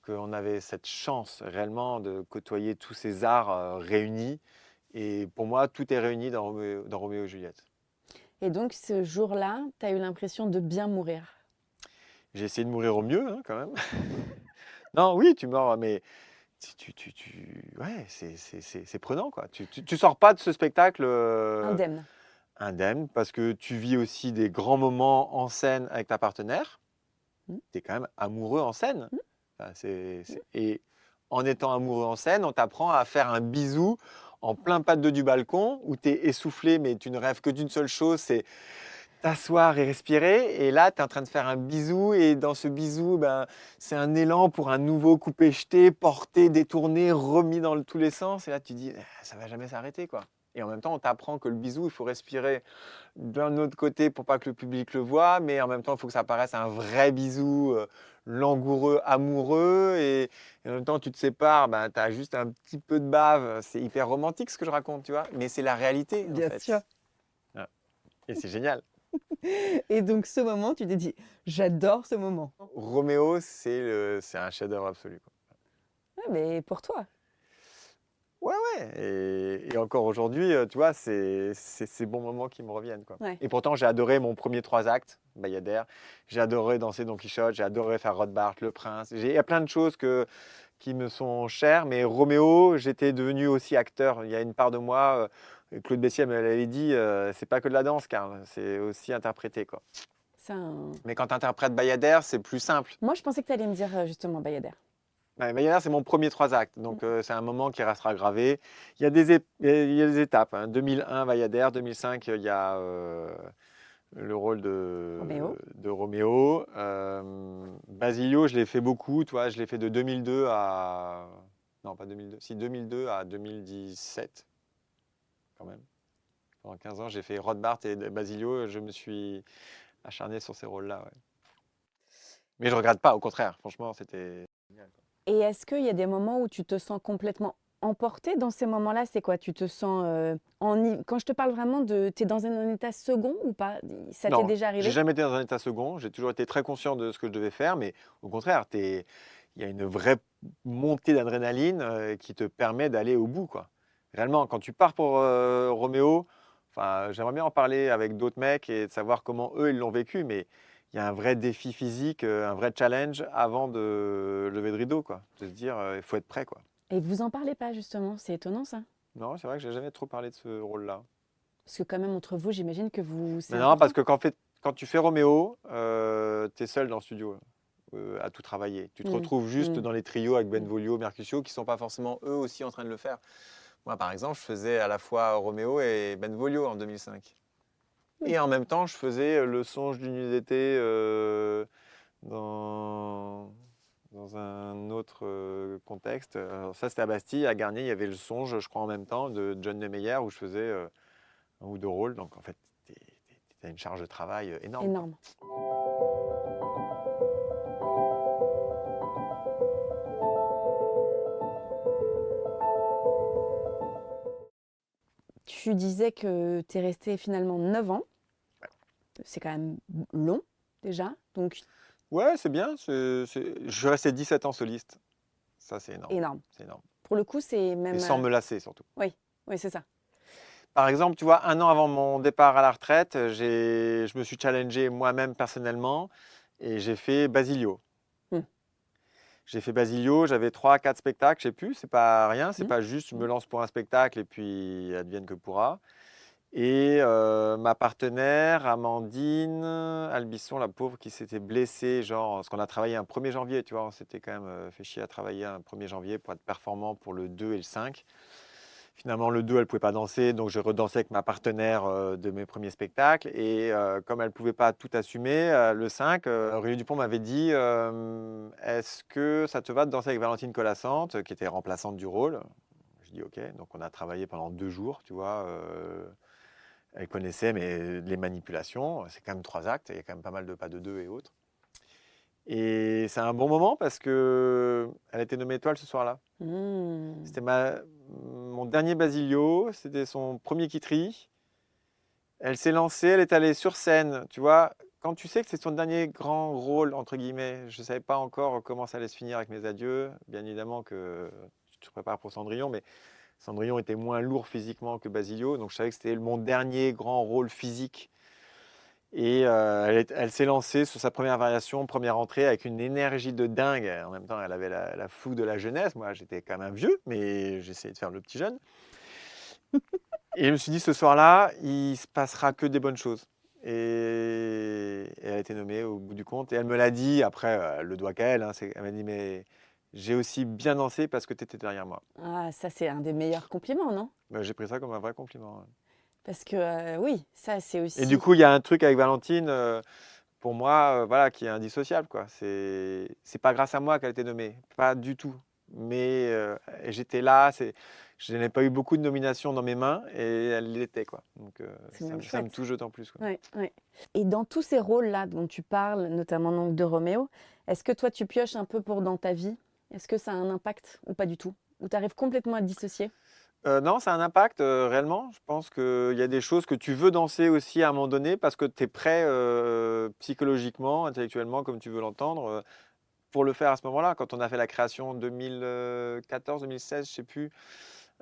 qu'on avait cette chance réellement de côtoyer tous ces arts réunis. Et pour moi, tout est réuni dans Roméo et Juliette. Et donc ce jour-là, tu as eu l'impression de bien mourir. J'ai essayé de mourir au mieux, hein, quand même. Non, oui, tu meurs, mais ouais, c'est prenant, quoi. Tu sors pas de ce spectacle Indemne. indemne parce que tu vis aussi des grands moments en scène avec ta partenaire. Mm. Tu es quand même amoureux en scène. Mm. Enfin, et en étant amoureux en scène, on t'apprend à faire un bisou en plein pas de deux du balcon où tu es essoufflé, mais tu ne rêves que d'une seule chose, c'est t'asseoir et respirer. Et là, tu es en train de faire un bisou. Et dans ce bisou, ben, c'est un élan pour un nouveau coupé-jeté, porté, détourné, remis dans tous les sens. Et là, tu dis, ça va jamais s'arrêter, quoi. Et en même temps, on t'apprend que le bisou, il faut respirer d'un autre côté pour pas que le public le voie. Mais en même temps, il faut que ça paraisse un vrai bisou langoureux, amoureux. Et en même temps, tu te sépares, ben, tu as juste un petit peu de bave. C'est hyper romantique ce que je raconte, tu vois. Mais c'est la réalité, en Bien fait. sûr. Ouais. Et c'est génial. Et donc ce moment, tu t'es dit, j'adore ce moment. Roméo, c'est un chef-d'œuvre absolu, quoi. Ouais, mais pour toi. Ouais, ouais. Et encore aujourd'hui, tu vois, c'est ces bons moments qui me reviennent, quoi. Ouais. Et pourtant, j'ai adoré mon premier 3 actes, Bayadère. J'ai adoré danser Don Quichotte. J'ai adoré faire Rothbard, Le Prince. Il y a plein de choses qui me sont chères. Mais Roméo, j'étais devenu aussi acteur. Il y a une part de moi, Claude Bessier me l'avait dit, c'est pas que de la danse, Karl. C'est aussi interpréter, quoi. C'est un- Mais quand tu interprètes Bayadère, c'est plus simple. Moi, je pensais que tu allais me dire justement Bayadère. Ouais, Bayadère, c'est mon premier 3 actes, donc c'est un moment qui restera gravé. Il y a des étapes, hein. 2001, Bayadère, 2005, il y a le rôle Roméo. de Roméo. Basilio, je l'ai fait beaucoup, tu vois, je l'ai fait de 2002 à... Non, pas 2002, si 2002 à 2017, quand même. Pendant 15 ans, j'ai fait Rothbard et Basilio, je me suis acharné sur ces rôles-là, ouais. Mais je regrette pas, au contraire, franchement, c'était génial, quoi. Et est-ce qu'il y a des moments où tu te sens complètement emporté dans ces moments-là? C'est quoi? Tu te sens quand je te parle vraiment de, tu es dans un état second ou pas? Ça t'est Non, déjà j'ai arrivé? jamais été dans un état second. J'ai toujours été très conscient de ce que je devais faire, mais au contraire, il y a une vraie montée d'adrénaline qui te permet d'aller au bout, quoi. Réellement, quand tu pars pour Roméo, enfin, j'aimerais bien en parler avec d'autres mecs et de savoir comment eux ils l'ont vécu, mais il y a un vrai défi physique, un vrai challenge avant de lever le rideau, quoi. De se dire, il faut être prêt, quoi. Et vous en parlez pas justement? C'est étonnant ça. Non, c'est vrai que j'ai jamais trop parlé de ce rôle-là. Parce que quand même entre vous, j'imagine que vous, c'est Mais non, important. parce que quand tu fais Roméo, tu es seul dans le studio à tout travailler. Tu te Mm, retrouves juste mm. dans les trios avec Mm. Benvolio, Mercutio, qui ne sont pas forcément eux aussi en train de le faire. Moi, par exemple, je faisais à la fois Roméo et Benvolio en 2005. Oui. Et en même temps, je faisais Le Songe d'une nuit d'été dans, dans un autre contexte. Alors ça, c'était à Bastille. À Garnier, il y avait Le Songe, je crois, en même temps, de John Lemeyer, où je faisais un ou deux rôles. Donc, en fait, tu as une charge de travail énorme, quoi. Énorme. Tu disais que tu es resté finalement 9 ans. C'est quand même long déjà. Donc Ouais, c'est bien. Je suis resté 17 ans soliste. Ça, c'est énorme. énorme. C'est énorme. Pour le coup, c'est même. Et sans me lasser, surtout. Oui, oui, c'est ça. Par exemple, tu vois, un an avant mon départ à la retraite, je me suis challengé moi-même personnellement et j'ai fait Basilio. Mm. J'ai fait Basilio, j'avais 3 à 4 spectacles, je sais plus, c'est pas rien, c'est Mm. pas juste je me Mm. lance pour un spectacle et puis advienne que pourra. Et ma partenaire, Amandine Albisson, la pauvre, qui s'était blessée, genre, parce qu'on a travaillé un 1er janvier, tu vois, on s'était quand même fait chier à travailler un 1er janvier pour être performant pour le 2 et le 5. Finalement, le 2, elle ne pouvait pas danser, donc je redansais avec ma partenaire de mes premiers spectacles. Et comme elle ne pouvait pas tout assumer, le 5, Aurélie Dupont m'avait dit est-ce que ça te va de danser avec Valentine Colassante, qui était remplaçante du rôle? Je dis ok, donc on a travaillé pendant 2 jours, tu vois. Elle connaissait mais les manipulations, c'est quand même 3 actes, il y a quand même pas mal de pas de 2 et autres. Et c'est un bon moment parce qu'elle a été nommée étoile ce soir-là. Mm. C'était mon dernier Basilio, c'était son premier Kitri. Elle s'est lancée, elle est allée sur scène, tu vois. Quand tu sais que c'est son dernier grand rôle, entre guillemets, je ne savais pas encore comment ça allait se finir avec Mes Adieux. Bien évidemment que tu te prépares pour Cendrillon, mais Cendrillon était moins lourd physiquement que Basilio, donc je savais que c'était mon dernier grand rôle physique. Et elle s'est lancée sur sa première variation, première entrée, avec une énergie de dingue. En même temps, elle avait la fougue de la jeunesse. Moi, j'étais quand même un vieux, mais j'essayais de faire le petit jeune. Et je me suis dit, ce soir-là, il se passera que des bonnes choses. Et elle a été nommée au bout du compte. Et elle me l'a dit, après, le doigt qu'à elle, hein, elle m'a dit, mais j'ai aussi bien dansé parce que tu étais derrière moi. Ah, ça, c'est un des meilleurs compliments, non? J'ai pris ça comme un vrai compliment, ouais. Parce que oui, ça, c'est Et du aussi. coup, il y a un truc avec Valentine, pour moi, voilà, qui est indissociable, quoi. C'est pas grâce à moi qu'elle a été nommée, pas du tout. Mais j'étais là, je n'ai pas eu beaucoup de nominations dans mes mains et elle l'était, quoi. Donc C'est même ça me chouette. touche d'autant plus, quoi. Ouais, ouais. Et dans tous ces rôles-là dont tu parles, notamment donc de Roméo, est-ce que toi, tu pioches un peu pour dans ta vie? Est-ce que ça a un impact ou pas du tout? Ou tu arrives complètement à te dissocier? Non, ça a un impact réellement. Je pense qu'il y a des choses que tu veux danser aussi à un moment donné parce que tu es prêt psychologiquement, intellectuellement, comme tu veux l'entendre, pour le faire à ce moment-là. Quand on a fait la création 2014-2016, je ne sais plus,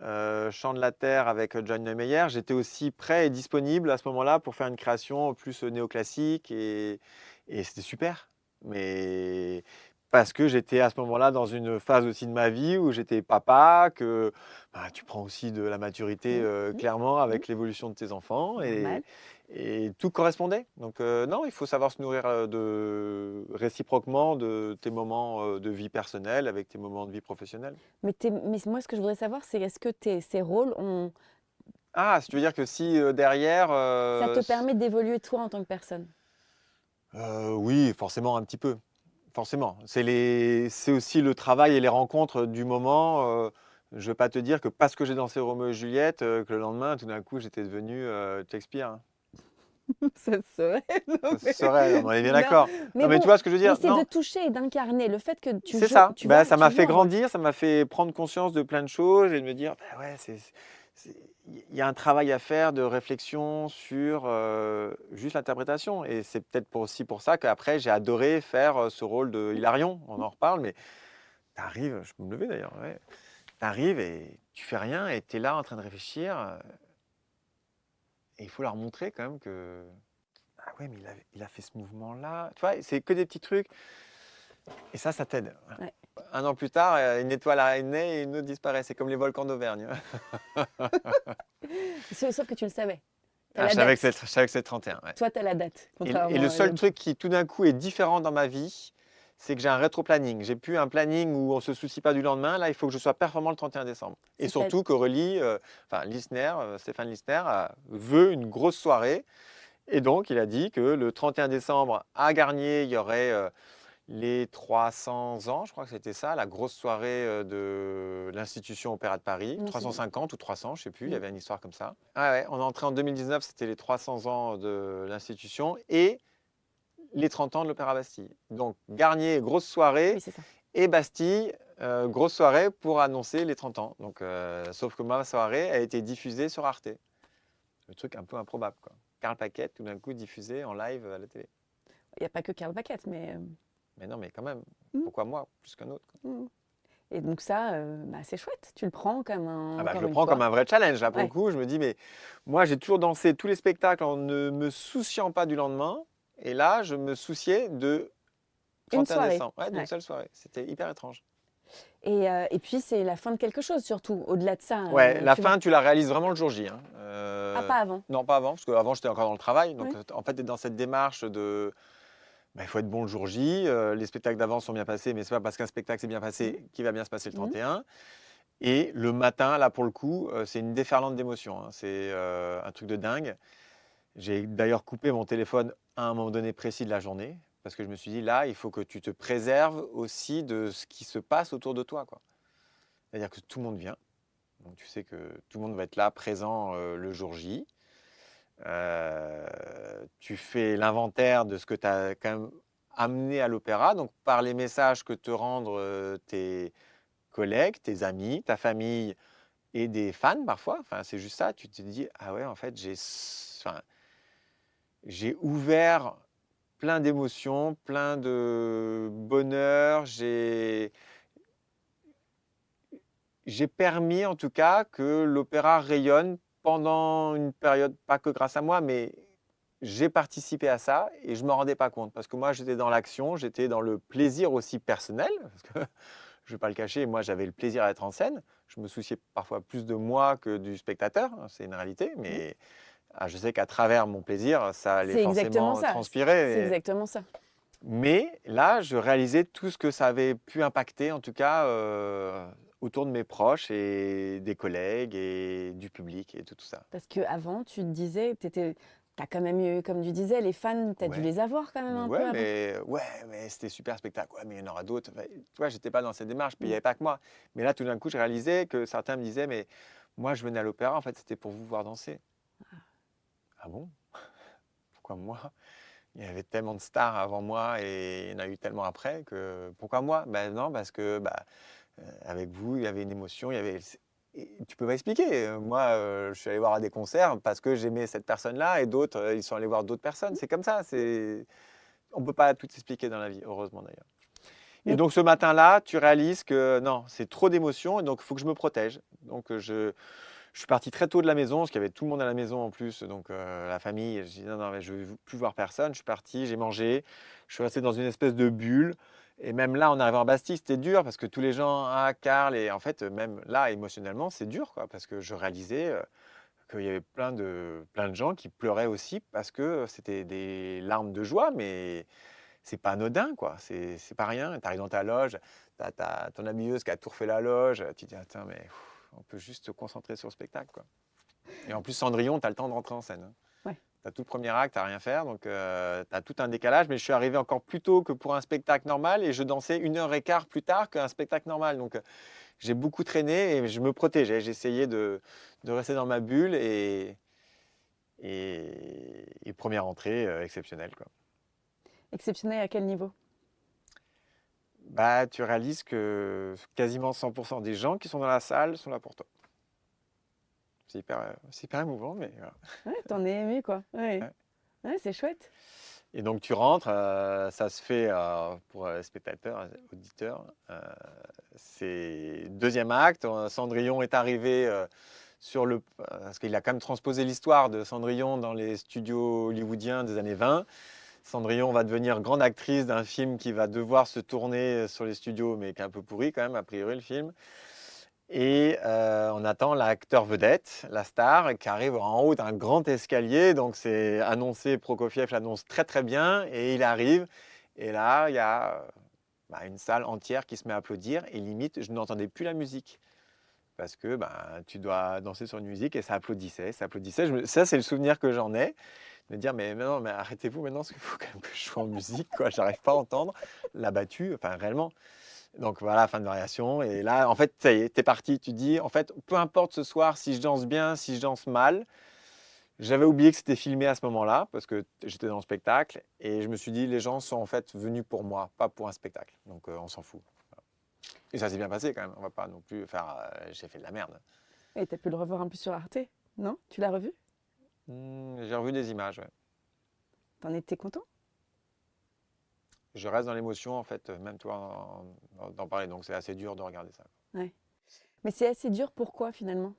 Chant de la Terre avec John Neumeier, j'étais aussi prêt et disponible à ce moment-là pour faire une création plus néoclassique et c'était super. Mais parce que j'étais à ce moment-là dans une phase aussi de ma vie où j'étais papa, que bah, tu prends aussi de la maturité clairement avec l'évolution de tes enfants Normal. et tout correspondait. Donc non, il faut savoir se nourrir réciproquement de tes moments de vie personnelle avec tes moments de vie professionnelle. Mais moi, ce que je voudrais savoir, c'est est-ce que ces rôles, Ah, si tu veux dire que si derrière, ça te permet d'évoluer toi en tant que personne? oui, forcément un petit peu, forcément. C'est aussi le travail et les rencontres du moment. Je vais pas te dire que parce que j'ai dansé Roméo et Juliette, que le lendemain, tout d'un coup, j'étais devenu Shakespeare, hein. Ça se saurait, non, Ça se saurait, on est bien non, d'accord. mais Non, mais bon, tu vois ce que je veux mais dire? c'est de Non, toucher et d'incarner. Le fait que tu c'est joues, ça. tu Bah, vois, ça tu m'a joues fait un rôle. grandir, ça m'a fait prendre conscience de plein de choses et de me dire, bah ouais, il y a un travail à faire de réflexion sur juste l'interprétation. Et c'est peut-être aussi pour ça qu'après, j'ai adoré faire ce rôle de Hilarion. On en reparle, mais t'arrives, je peux me lever d'ailleurs, ouais. T'arrives et tu fais rien et tu es là en train de réfléchir. Et il faut leur montrer quand même que, ah ouais, mais il a fait ce mouvement-là. Tu vois, c'est que des petits trucs. Et ça t'aide. Ouais. Un an plus tard, une étoile naît et une autre disparaît. C'est comme les volcans d'Auvergne. Sauf que tu le savais. Tu as Ah, la je savais date. que c'est le 31. Ouais. Toi, tu as la date, Et contrairement le à seul l'autre. truc qui tout d'un coup est différent dans ma vie, c'est que j'ai un rétro-planning. J'ai plus un planning où on ne se soucie pas du lendemain. Là, il faut que je sois performant le 31 décembre. Et C'est-à-dire- surtout qu'Aurélie, Stéphane Lissner, veut une grosse soirée. Et donc, il a dit que le 31 décembre, à Garnier, il y aurait les 300 ans, je crois que c'était ça, la grosse soirée de l'Institution Opéra de Paris. Non, c'est- 350 ou 300, je ne sais plus, il y Mm. avait une histoire comme ça. Ah ouais, on est entré en 2019, c'était les 300 ans de l'institution et les 30 ans de l'Opéra Bastille. Donc Garnier, grosse soirée, Oui, c'est ça. et Bastille, grosse soirée pour annoncer les 30 ans. Donc, sauf que ma soirée a été diffusée sur Arte. Le truc un peu improbable, quoi. Karl Paquette, tout d'un coup, diffusé en live à la télé. Il n'y a pas que Karl Paquette, mais... Mais non, mais quand même, Mm. pourquoi moi plus qu'un autre, quoi. Mm. Et donc ça, bah, c'est chouette. Tu le prends comme un... Ah bah, je encore le une prends fois. comme un vrai challenge. Là, pour le Ouais. coup, je me dis, mais moi, j'ai toujours dansé tous les spectacles en ne me souciant pas du lendemain. Et là, je me souciais de Une 31 soirée. décembre. Ouais, d'une Ouais. seule soirée. C'était hyper étrange. Et puis, c'est la fin de quelque chose, surtout. Au-delà de ça, Ouais, la tu vois. fin, tu la réalises vraiment le jour J, hein. Ah, pas avant. Non, pas avant, parce qu'avant, j'étais encore dans le travail. Donc, Ouais. en fait, tu es dans cette démarche de. Bah, il faut être bon le jour J. Les spectacles d'avant sont bien passés, mais c'est pas parce qu'un spectacle s'est bien passé qu'il va bien se passer le 31. Et le matin, là, pour le coup, c'est une déferlante d'émotions, hein. C'est un truc de dingue. J'ai d'ailleurs coupé mon téléphone à un moment donné précis de la journée, parce que je me suis dit, là, il faut que tu te préserves aussi de ce qui se passe autour de toi, quoi. C'est-à-dire que tout le monde vient. Donc tu sais que tout le monde va être là, présent le jour J. Tu fais l'inventaire de ce que tu as quand même amené à l'opéra, donc par les messages que te rendent tes collègues, tes amis, ta famille et des fans parfois. Enfin, c'est juste ça, tu te dis, ah ouais, en fait, j'ai ouvert plein d'émotions, plein de bonheur, j'ai permis en tout cas que l'opéra rayonne pendant une période, pas que grâce à moi, mais j'ai participé à ça et je ne me rendais pas compte parce que moi j'étais dans l'action, j'étais dans le plaisir aussi personnel, parce que je ne vais pas le cacher, moi j'avais le plaisir d'être en scène, je me souciais parfois plus de moi que du spectateur, c'est une réalité, mais je sais qu'à travers mon plaisir, ça allait C'est exactement forcément ça. transpirer. C'est exactement ça. Mais là, je réalisais tout ce que ça avait pu impacter, en tout cas, autour de mes proches et des collègues et du public et tout ça. Parce qu'avant, tu te disais, tu as quand même eu, comme tu disais, les fans, tu as dû Ouais. les avoir quand même un peu avant. Mais c'était super spectacle. Ouais, mais il y en aura d'autres. Enfin, tu vois, j'étais pas dans cette démarche, puis il n'y avait pas que moi. Mais là, tout d'un coup, je réalisais que certains me disaient, mais moi, je venais à l'opéra, en fait, c'était pour vous voir danser. Ah bon? Pourquoi moi? Il y avait tellement de stars avant moi et il y en a eu tellement après que pourquoi moi? Ben non, parce que avec vous, il y avait une émotion, il y avait. Et tu peux m'expliquer. Moi, je suis allé voir à des concerts parce que j'aimais cette personne-là et d'autres, ils sont allés voir d'autres personnes. C'est comme ça. On ne peut pas tout expliquer dans la vie, heureusement d'ailleurs. Et Mais- donc ce matin-là, tu réalises que non, c'est trop d'émotions et donc il faut que je me protège. Donc je suis parti très tôt de la maison parce qu'il y avait tout le monde à la maison en plus, donc la famille. Je dis non, non, mais je ne veux plus voir personne. Je suis parti, j'ai mangé, je suis resté dans une espèce de bulle. Et même là, en arrivant à Bastille, c'était dur parce que tous les gens, ah, Karl, et en fait, même là, émotionnellement, c'est dur, quoi, parce que je réalisais qu'il y avait plein de gens qui pleuraient aussi parce que c'était des larmes de joie, mais c'est pas anodin, quoi. C'est pas rien. Tu arrives dans ta loge, tu as ton habilleuse qui a tout refait la loge. Tu te dis, attends, mais on peut juste se concentrer sur le spectacle, quoi. Et en plus, Cendrillon, tu as le temps de rentrer en scène, hein. Ouais. Tu as tout le premier acte, tu n'as rien faire, donc tu as tout un décalage. Mais je suis arrivé encore plus tôt que pour un spectacle normal et je dansais 1 heure et quart plus tard qu'un spectacle normal. Donc j'ai beaucoup traîné et je me protégeais. J'essayais de rester dans ma bulle et première entrée exceptionnelle, quoi. Exceptionnel à quel niveau? Bah, tu réalises que quasiment 100% des gens qui sont dans la salle sont là pour toi. C'est hyper émouvant, mais voilà. Ouais, t'en es ému, quoi. Ouais. Ouais. Ouais, c'est chouette. Et donc tu rentres, ça se fait pour les spectateurs, auditeurs. C'est deuxième acte. Cendrillon est arrivé parce qu'il a quand même transposé l'histoire de Cendrillon dans les studios hollywoodiens des années 20. Cendrillon va devenir grande actrice d'un film qui va devoir se tourner sur les studios, mais qui est un peu pourri quand même, a priori, le film. Et on attend l'acteur vedette, la star, qui arrive en haut d'un grand escalier. Donc c'est annoncé, Prokofiev l'annonce très très bien, et il arrive. Et là, il y a une salle entière qui se met à applaudir, et limite, je n'entendais plus la musique. Parce que tu dois danser sur une musique, et ça applaudissait, ça applaudissait. Ça, c'est le souvenir que j'en ai. De me dire, mais non, mais arrêtez-vous maintenant, parce qu'il faut quand même que je sois en musique, quoi. J'arrive pas à entendre la battue, enfin réellement. Donc voilà, fin de variation. Et là, en fait, ça y est, t'es parti. Tu dis, en fait, peu importe ce soir si je danse bien, si je danse mal. J'avais oublié que c'était filmé à ce moment-là, parce que j'étais dans le spectacle. Et je me suis dit, les gens sont en fait venus pour moi, pas pour un spectacle. Donc on s'en fout. Et ça s'est bien passé quand même. On va pas non plus faire, j'ai fait de la merde. Et t'as pu le revoir un peu sur Arte, non? Tu l'as revu? J'ai revu des images, ouais. T'en étais content? Je reste dans l'émotion, en fait, même toi d'en parler. Donc c'est assez dur de regarder ça. Ouais. Mais c'est assez dur, pourquoi finalement?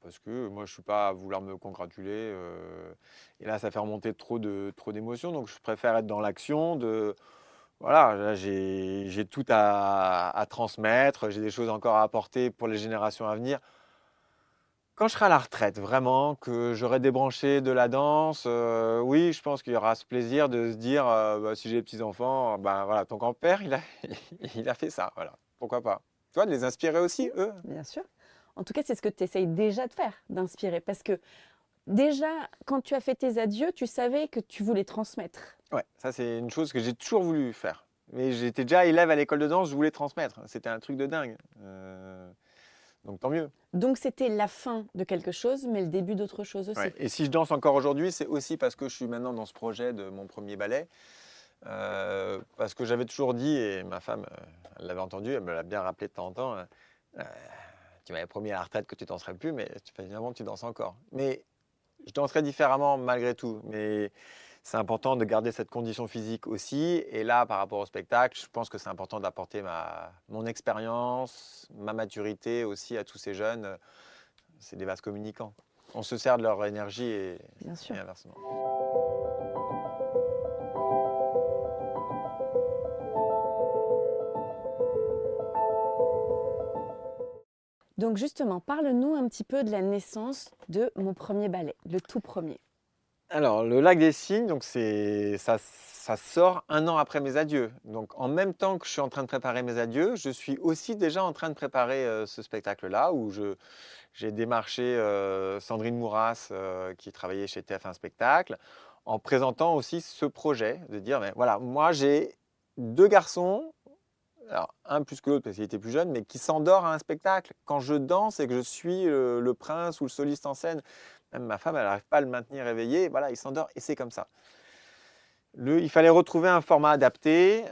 Parce que moi, je ne suis pas à vouloir me congratuler. Et là, ça fait remonter trop d'émotions. Donc, je préfère être dans l'action. Voilà, là, j'ai tout à transmettre. J'ai des choses encore à apporter pour les générations à venir. Quand je serai à la retraite, vraiment, que j'aurai débranché de la danse, oui, je pense qu'il y aura ce plaisir de se dire, si j'ai des petits-enfants, voilà, ton grand-père, il a fait ça. Voilà, pourquoi pas. Tu vois, de les inspirer aussi, eux. Bien sûr. En tout cas, c'est ce que tu essayes déjà de faire, d'inspirer. Parce que déjà, quand tu as fait tes adieux, tu savais que tu voulais transmettre. Ouais, ça c'est une chose que j'ai toujours voulu faire. Mais j'étais déjà élève à l'école de danse, je voulais transmettre. C'était un truc de dingue. Donc tant mieux. Donc c'était la fin de quelque chose, mais le début d'autre chose aussi. Ouais. Et si je danse encore aujourd'hui, c'est aussi parce que je suis maintenant dans ce projet de mon premier ballet. Parce que j'avais toujours dit, et ma femme, elle l'avait entendu, elle me l'a bien rappelé de temps en temps, tu m'avais promis à la retraite que tu danserais plus, mais finalement tu danses encore. Mais je danserais différemment malgré tout. Mais c'est important de garder cette condition physique aussi. Et là, par rapport au spectacle, je pense que c'est important d'apporter mon expérience, ma maturité aussi à tous ces jeunes. C'est des vases communicants. On se sert de leur énergie et Bien sûr. inversement. Donc justement, parle-nous un petit peu de la naissance de mon premier ballet, le tout premier. Alors, le Lac des Cygnes, donc ça sort 1 an après mes adieux. Donc, en même temps que je suis en train de préparer mes adieux, je suis aussi déjà en train de préparer ce spectacle-là où j'ai démarché Sandrine Mouras qui travaillait chez TF1 Spectacle en présentant aussi ce projet de dire, mais voilà, moi j'ai 2 garçons, alors un plus que l'autre parce qu'il était plus jeune, mais qui s'endort à un spectacle. Quand je danse et que je suis le prince ou le soliste en scène, même ma femme, elle n'arrive pas à le maintenir éveillé. Voilà, il s'endort et c'est comme ça. Il fallait retrouver un format adapté.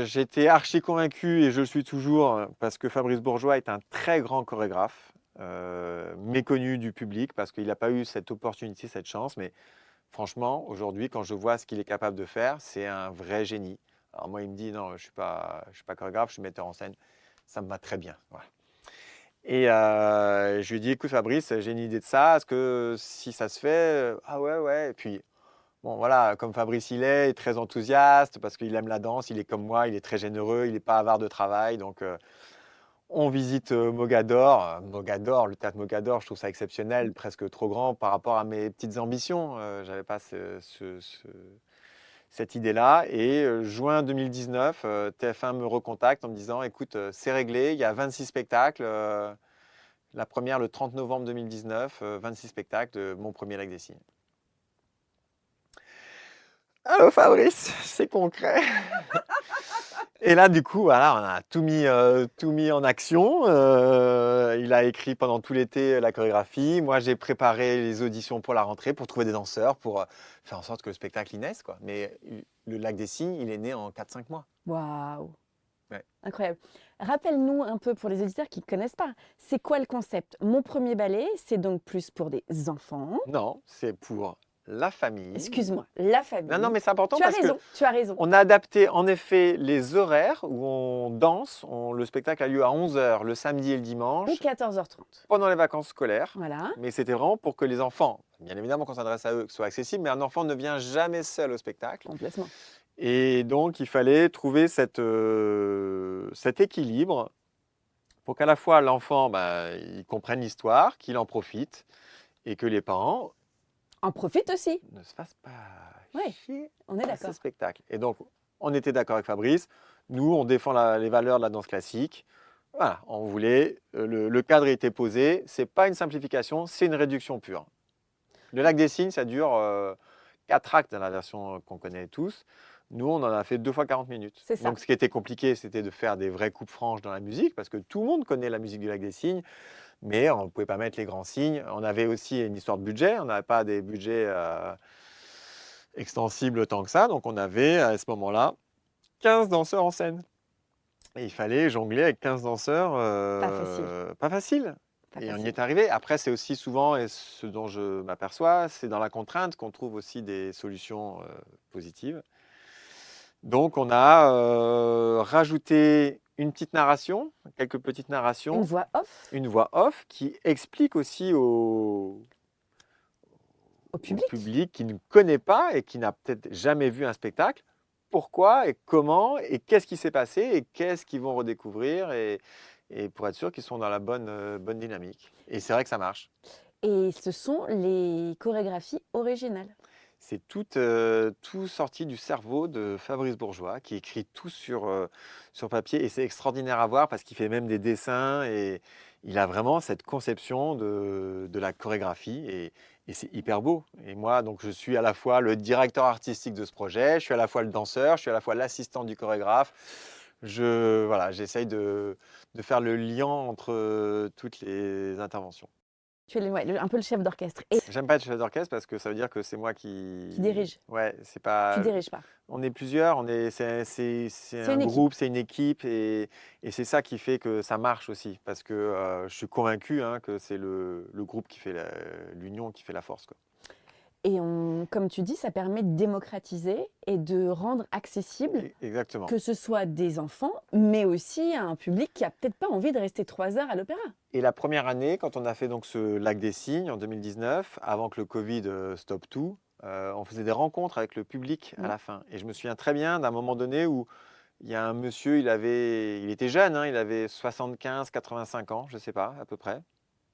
J'étais archi convaincu et je le suis toujours parce que Fabrice Bourgeois est un très grand chorégraphe, méconnu du public parce qu'il n'a pas eu cette opportunité, cette chance. Mais franchement, aujourd'hui, quand je vois ce qu'il est capable de faire, c'est un vrai génie. Alors moi, il me dit, non, je suis pas chorégraphe, je suis metteur en scène. Ça me va très bien. Voilà. Et je lui ai dit, écoute Fabrice, j'ai une idée de ça. Est-ce que si ça se fait, ah ouais, ouais. Et puis, bon, voilà, comme Fabrice il est très enthousiaste parce qu'il aime la danse, il est comme moi, il est très généreux, il n'est pas avare de travail. Donc, on visite Mogador. Mogador, le théâtre Mogador, je trouve ça exceptionnel, presque trop grand par rapport à mes petites ambitions. Je n'avais pas cette idée-là. Et juin 2019, TF1 me recontacte en me disant, écoute, c'est réglé, il y a 26 spectacles. La première le 30 novembre 2019, 26 spectacles de mon premier Lac des Cygnes. Allô Fabrice, c'est concret. Et là, du coup, voilà, on a tout mis en action. Il a écrit pendant tout l'été la chorégraphie. Moi, j'ai préparé les auditions pour la rentrée, pour trouver des danseurs, pour faire en sorte que le spectacle y naisse, quoi. Mais le Lac des Cygnes, il est né en 4-5 mois. Waouh! Ouais. Incroyable. Rappelle-nous un peu pour les auditeurs qui ne connaissent pas, c'est quoi le concept? Mon premier ballet, c'est donc plus pour des enfants. Non, c'est pour la famille. Excuse-moi, la famille. Non, mais c'est important Tu as parce que raison, tu as raison. on a adapté en effet les horaires où on danse. Le spectacle a lieu à 11h le samedi et le Ou dimanche 14h30. pendant les vacances scolaires. Voilà. Mais c'était vraiment pour que les enfants, bien évidemment qu'on s'adresse à eux, que ce soit accessible, mais un enfant ne vient jamais seul au spectacle. Complètement. Et donc il fallait trouver cet équilibre pour qu'à la fois l'enfant il comprenne l'histoire, qu'il en profite et que les parents En profite aussi. ne se fassent pas Oui, chier on est à ce d'accord. spectacle. Et donc, on était d'accord avec Fabrice. Nous, on défend les valeurs de la danse classique. Voilà, on voulait, le cadre était posé. Ce n'est pas une simplification, c'est une réduction pure. Le Lac des Cygnes, ça dure 4 actes dans la version qu'on connaît tous. Nous, on en a fait 2 fois 40 minutes. C'est ça. Donc, ce qui était compliqué, c'était de faire des vraies coupes franches dans la musique, parce que tout le monde connaît la musique du Lac des Cygnes, mais on ne pouvait pas mettre les grands signes. On avait aussi une histoire de budget. On n'avait pas des budgets extensible autant que ça. Donc on avait à ce moment-là 15 danseurs en scène. Et il fallait jongler avec 15 danseurs. Pas facile. Pas facile. Pas Et on y facile. est arrivé. Après, c'est aussi souvent, et ce dont je m'aperçois, c'est dans la contrainte qu'on trouve aussi des solutions positives. Donc on a rajouté une petite narration, quelques petites narrations. Une voix off Une voix off qui explique aussi au public. public qui ne connaît pas et qui n'a peut-être jamais vu un spectacle, pourquoi et comment et qu'est-ce qui s'est passé et qu'est-ce qu'ils vont redécouvrir et pour être sûr qu'ils sont dans la bonne dynamique. Et c'est vrai que ça marche. Et ce sont les chorégraphies originales. C'est tout sorti du cerveau de Fabrice Bourgeois qui écrit tout sur papier et c'est extraordinaire à voir parce qu'il fait même des dessins et il a vraiment cette conception de la chorégraphie et c'est hyper beau. Et moi, donc, je suis à la fois le directeur artistique de ce projet, je suis à la fois le danseur, je suis à la fois l'assistant du chorégraphe. J'essaye de faire le lien entre toutes les interventions. Tu es un peu le chef d'orchestre. Et J'aime pas être chef d'orchestre parce que ça veut dire que c'est moi qui dirige. Ouais, c'est pas. Tu diriges pas. On est plusieurs, c'est un une groupe, c'est une équipe et c'est ça qui fait que ça marche aussi parce que je suis convaincu que c'est le groupe qui fait l'union qui fait la force, quoi. Et comme tu dis, ça permet de démocratiser et de rendre accessible, Exactement. que ce soit des enfants, mais aussi à un public qui a peut-être pas envie de rester 3 heures à l'opéra. Et la première année, quand on a fait donc ce Lac des Cygnes en 2019, avant que le Covid stoppe tout, on faisait des rencontres avec le public à la fin. Et je me souviens très bien d'un moment donné où il y a un monsieur, il était jeune, il avait 75, 85 ans, je ne sais pas, à peu près.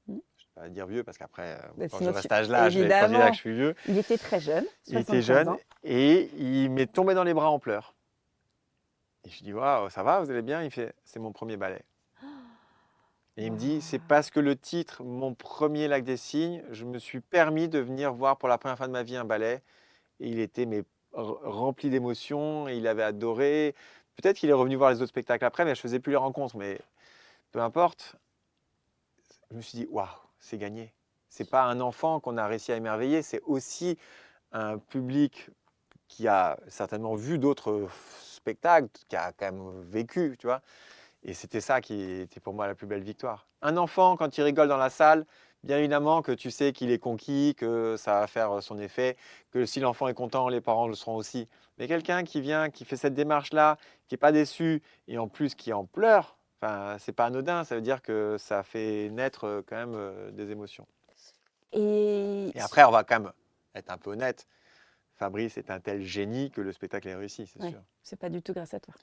Je ne vais pas dire vieux parce qu'après, quand je reste à cet âge-là, je vais pas dire que je suis vieux. Il était très jeune, 75 Il était jeune ans. et il m'est tombé dans les bras en pleurs. Et je dis, waouh, ça va, vous allez bien? Il fait, c'est mon premier ballet. Et il me dit, c'est parce que le titre, mon premier Lac des Cygnes, je me suis permis de venir voir pour la première fois de ma vie un ballet. Et il était rempli d'émotions, et il avait adoré. Peut-être qu'il est revenu voir les autres spectacles après, mais je ne faisais plus les rencontres. Mais peu importe, je me suis dit, waouh, c'est gagné. Ce n'est pas un enfant qu'on a réussi à émerveiller, c'est aussi un public qui a certainement vu d'autres spectacles, qui a quand même vécu, tu vois. Et c'était ça qui était pour moi la plus belle victoire. Un enfant, quand il rigole dans la salle, Bien évidemment que tu sais qu'il est conquis, que ça va faire son effet, que si l'enfant est content, les parents le seront aussi. Mais quelqu'un qui vient, qui fait cette démarche-là, qui n'est pas déçu et en plus qui en pleure, enfin, c'est pas anodin, ça veut dire que ça fait naître quand même des émotions. Et Et après, on va quand même être un peu honnête. Fabrice est un tel génie que le spectacle est réussi, c'est ouais, sûr. c'est pas du tout grâce à toi.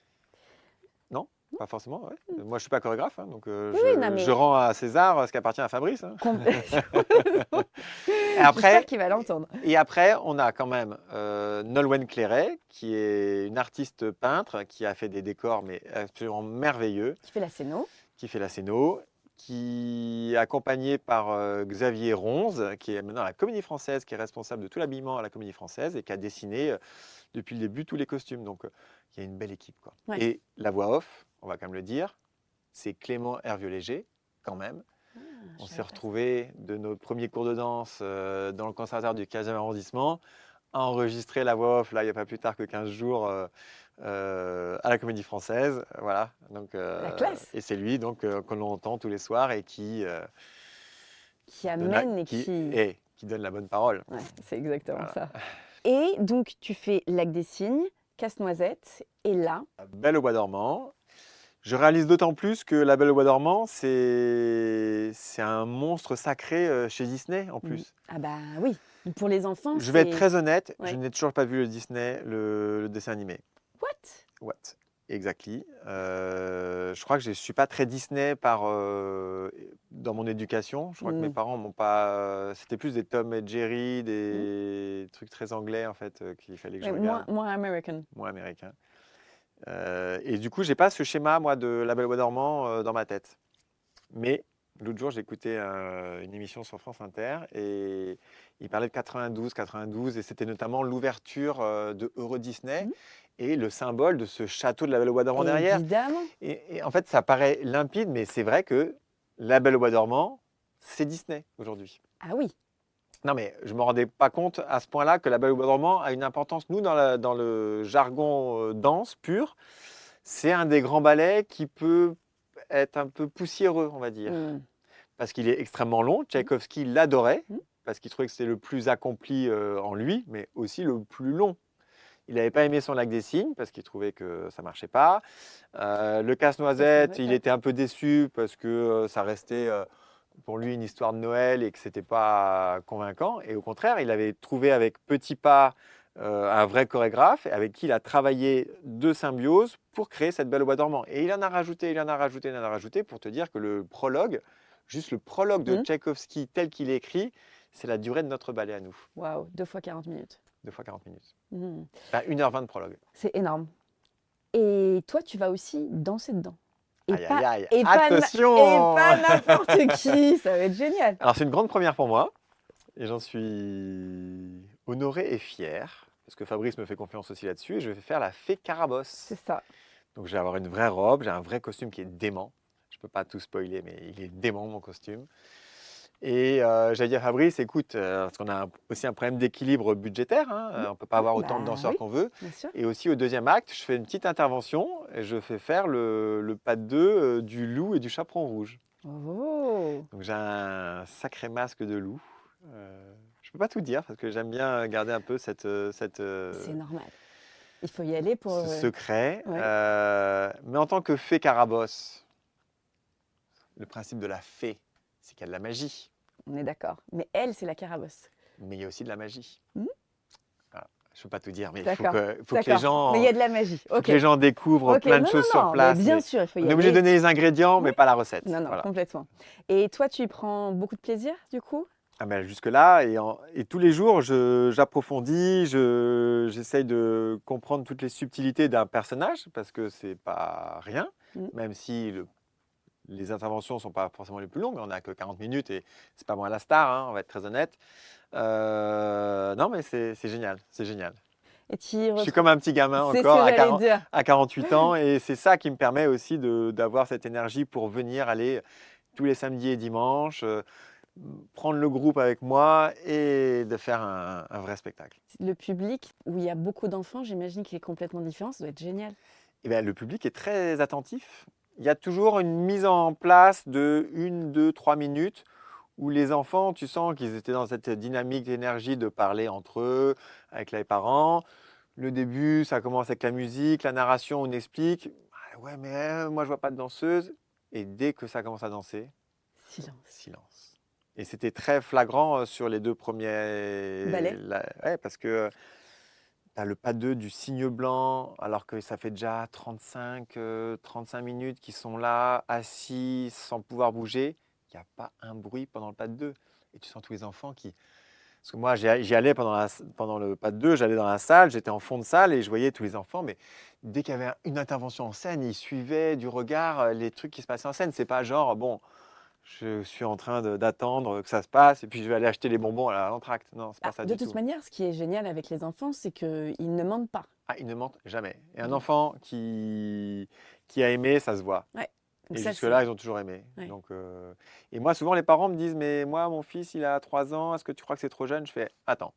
Non, pas forcément. Ouais. Moi, je ne suis pas chorégraphe, hein, donc Oui, non, mais je rends à César ce qui appartient à Fabrice. Hein. Et j'espère après, qu'il va l'entendre. et après, on a quand même Nolwenn Clairet, qui est une artiste peintre, qui a fait des décors mais absolument merveilleux, Tu fais la scéno. qui fait la scéno, qui est accompagnée par Xavier Ronze, qui est maintenant à la Comédie Française, qui est responsable de tout l'habillement à la Comédie Française et qui a dessiné depuis le début tous les costumes. Donc, il y a une belle équipe, quoi. Ouais. Et la voix off, on va quand même le dire, c'est Clément Hervieux-Léger, quand même. On s'est retrouvés de nos premiers cours de danse dans le conservatoire du 15e arrondissement à enregistrer la voix off, là, il n'y a pas plus tard que 15 jours, à la Comédie Française. Voilà. Donc, La classe. et c'est lui donc, que l'on entend tous les soirs et qui Amène et qui donne la bonne parole. Ouais, c'est exactement Voilà. ça. Et donc, tu fais Lac des Cygnes, Casse-Noisette, et là, Belle au bois dormant. Je réalise d'autant plus que La Belle au bois dormant, c'est un monstre sacré chez Disney en plus. ah bah oui, pour les enfants, Je vais être c'est- très honnête, Ouais. je n'ai toujours pas vu le Disney, le dessin animé. What? What? Exactly. Je crois que je ne suis pas très Disney dans mon éducation. Je crois que mes parents m'ont pas. C'était plus des Tom et Jerry, des trucs très anglais en fait qu'il fallait que je Ouais, regarde. moins American. Moins américain. Et du coup, j'ai pas ce schéma moi de La Belle au bois dormant dans ma tête. Mais l'autre jour, j'écoutais une émission sur France Inter et il parlait de 92 et c'était notamment l'ouverture de Euro Disney et le symbole de ce château de la Belle au bois dormant derrière. Évidemment. Et en fait, ça paraît limpide, mais c'est vrai que la Belle au bois dormant, c'est Disney aujourd'hui. Ah oui. Non, mais je ne me rendais pas compte à ce point-là que la Belle au bois dormant a une importance. Nous, dans le jargon danse pur, c'est un des grands ballets qui peut être un peu poussiéreux, on va dire. Parce qu'il est extrêmement long. Tchaïkovski l'adorait, parce qu'il trouvait que c'était le plus accompli en lui, mais aussi le plus long. Il n'avait pas aimé son Lac des Cygnes, parce qu'il trouvait que ça ne marchait pas. Le Casse-Noisette, il était un peu déçu, parce que ça restait pour lui une histoire de Noël et que ce n'était pas convaincant. Et au contraire, il avait trouvé avec Petit Pas un vrai chorégraphe avec qui il a travaillé de symbiose pour créer cette Belle au bois dormant. Et il en a rajouté, il en a rajouté, il en a rajouté pour te dire que le prologue, juste le prologue de Tchaïkovski tel qu'il est écrit, c'est la durée de notre ballet à nous. Waouh, 2 fois 40 minutes. 2 fois 40 minutes. Enfin, 1h20 de prologue. C'est énorme. Et toi, tu vas aussi danser dedans. Et Aïe, pas, aïe, aïe. et pas Attention et pas n'importe qui. Ça va être génial. Alors, c'est une grande première pour moi. Et j'en suis honoré et fier. Parce que Fabrice me fait confiance aussi là-dessus. Et je vais faire la fée Carabosse. C'est ça. Donc, je vais avoir une vraie robe. J'ai un vrai costume qui est dément. Je ne peux pas tout spoiler, mais il est dément, mon costume. Et j'ai dit à Fabrice, écoute, parce qu'on a aussi un problème d'équilibre budgétaire, on ne peut pas avoir autant de danseurs qu'on veut. Bien sûr. Et aussi au deuxième acte, je fais une petite intervention et je fais faire le pas de deux du loup et du chaperon rouge. Oh. Donc j'ai un sacré masque de loup. Je ne peux pas tout dire parce que j'aime bien garder un peu C'est normal. Il faut y aller pour... ce secret. Ouais. Mais en tant que fée Carabosse, le principe de la fée, c'est qu'il y a de la magie. On est d'accord. Mais elle, c'est la Carabosse. Mais il y a aussi de la magie. Voilà. Je ne peux pas tout dire, mais il faut D'accord. que les gens, Mais il y a de la magie. faut que les gens découvrent plein de choses sur place. Mais bien sûr, il faut y On aller. est obligé de donner les ingrédients, mais pas la recette. Non, Voilà. complètement. Et toi, tu y prends beaucoup de plaisir, du coup? Ah ben, jusque-là, et tous les jours, j'approfondis, j'essaye de comprendre toutes les subtilités d'un personnage, parce que c'est pas rien, même si les interventions ne sont pas forcément les plus longues, on n'a que 40 minutes et c'est pas moi la star, on va être très honnête. Non, mais c'est génial, c'est génial. Et Je suis comme un petit gamin C'est ce encore que j'allais dire. à 48 ans, et c'est ça qui me permet aussi d'avoir cette énergie pour venir aller tous les samedis et dimanches, prendre le groupe avec moi et de faire un vrai spectacle. Le public, où il y a beaucoup d'enfants, j'imagine qu'il est complètement différent, ça doit être génial. Eh bien, le public est très attentif. Il y a toujours une mise en place de 1, 2, 3 minutes où les enfants, tu sens qu'ils étaient dans cette dynamique d'énergie de parler entre eux, avec les parents. Le début, ça commence avec la musique, la narration, on explique. Ah ouais, mais moi, je vois pas de danseuse. Et dès que ça commence à danser, Silence. silence. Et c'était très flagrant sur les 2 premiers Ballet. Ouais, parce que tu as le pas 2 du signe blanc, alors que ça fait déjà 35 minutes qu'ils sont là, assis, sans pouvoir bouger. Il n'y a pas un bruit pendant le pas de 2. Et tu sens tous les enfants qui... Parce que moi, j'y allais pendant le pas de 2, j'allais dans la salle, j'étais en fond de salle et je voyais tous les enfants, mais dès qu'il y avait une intervention en scène, ils suivaient du regard les trucs qui se passaient en scène. C'est pas genre, bon, je suis en train d'attendre que ça se passe et puis je vais aller acheter les bonbons à l'entracte. Non, c'est pas ça De du toute tout. manière, ce qui est génial avec les enfants, c'est qu'ils ne mentent pas. Ah, ils ne mentent jamais. Et un Mhm. enfant qui a aimé, ça se voit. Ouais. Donc Et ça, jusque-là, ils ont toujours aimé. Ouais. Donc, et moi, souvent, les parents me disent, mais moi, mon fils, il a 3 ans, est-ce que tu crois que c'est trop jeune? Je fais, attends,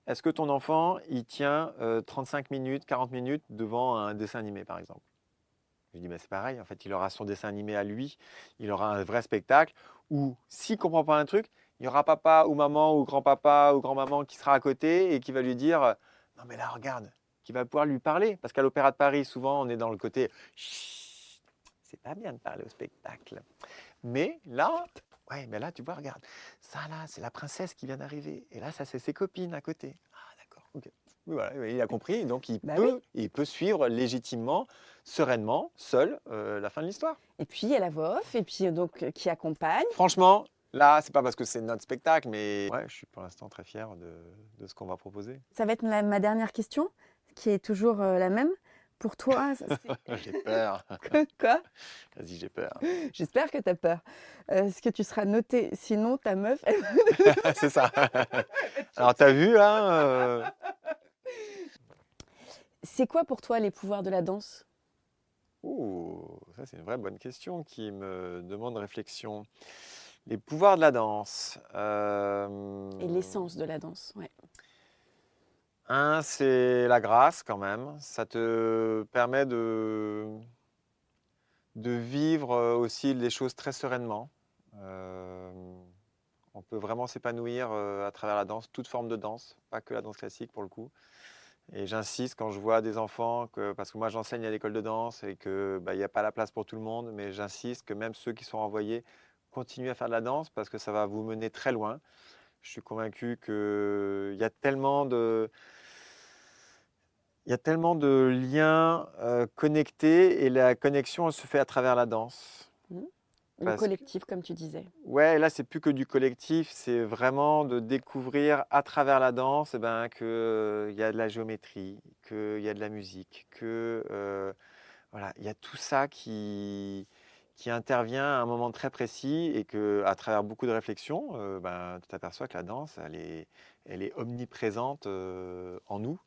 est-ce que ton enfant, il tient 35 minutes, 40 minutes devant un dessin animé, par exemple? Je dis, mais c'est pareil, en fait, il aura son dessin animé à lui, il aura un vrai spectacle, où s'il ne comprend pas un truc, il y aura papa ou maman ou grand-papa ou grand-maman qui sera à côté et qui va lui dire, non mais là, regarde, qui va pouvoir lui parler. Parce qu'à l'Opéra de Paris, souvent, on est dans le côté, chut, c'est pas bien de parler au spectacle. Mais là, ouais, mais là, tu vois, regarde, ça là, c'est la princesse qui vient d'arriver. Et là, ça, c'est ses copines à côté. Ah, d'accord, ok. Voilà, il a compris, donc Bah oui. il peut suivre légitimement, sereinement, seul, la fin de l'histoire. Et puis, il y a la voix off, et puis donc qui accompagne. Franchement, là, c'est pas parce que c'est notre spectacle, mais ouais, je suis pour l'instant très fier de ce qu'on va proposer. Ça va être ma dernière question, qui est toujours la même. Pour toi, J'ai peur. Quoi? Vas-y, j'ai peur. J'espère que tu as peur. Est-ce que tu seras noté? Sinon, ta meuf, C'est ça. Alors, t'as vu, là C'est quoi pour toi les pouvoirs de la danse? Ouh, ça, c'est une vraie bonne question qui me demande réflexion. Les pouvoirs de la danse. Et l'essence de la danse, ouais. Un, c'est la grâce quand même. Ça te permet de vivre aussi les choses très sereinement. On peut vraiment s'épanouir à travers la danse, toute forme de danse, pas que la danse classique pour le coup. Et j'insiste quand je vois des enfants, parce que moi j'enseigne à l'école de danse et qu'il n'y a pas la place pour tout le monde, mais j'insiste que même ceux qui sont renvoyés continuent à faire de la danse parce que ça va vous mener très loin. Je suis convaincu qu'il y a tellement de... Il y a tellement de liens connectés et la connexion elle se fait à travers la danse. Le Parce que- collectif, comme tu disais. Ouais, là c'est plus que du collectif, c'est vraiment de découvrir à travers la danse qu'il y a de la géométrie, qu'il y a de la musique, voilà, il y a tout ça qui intervient à un moment très précis et qu'à travers beaucoup de réflexions, tu t'aperçois que la danse, elle est omniprésente en nous.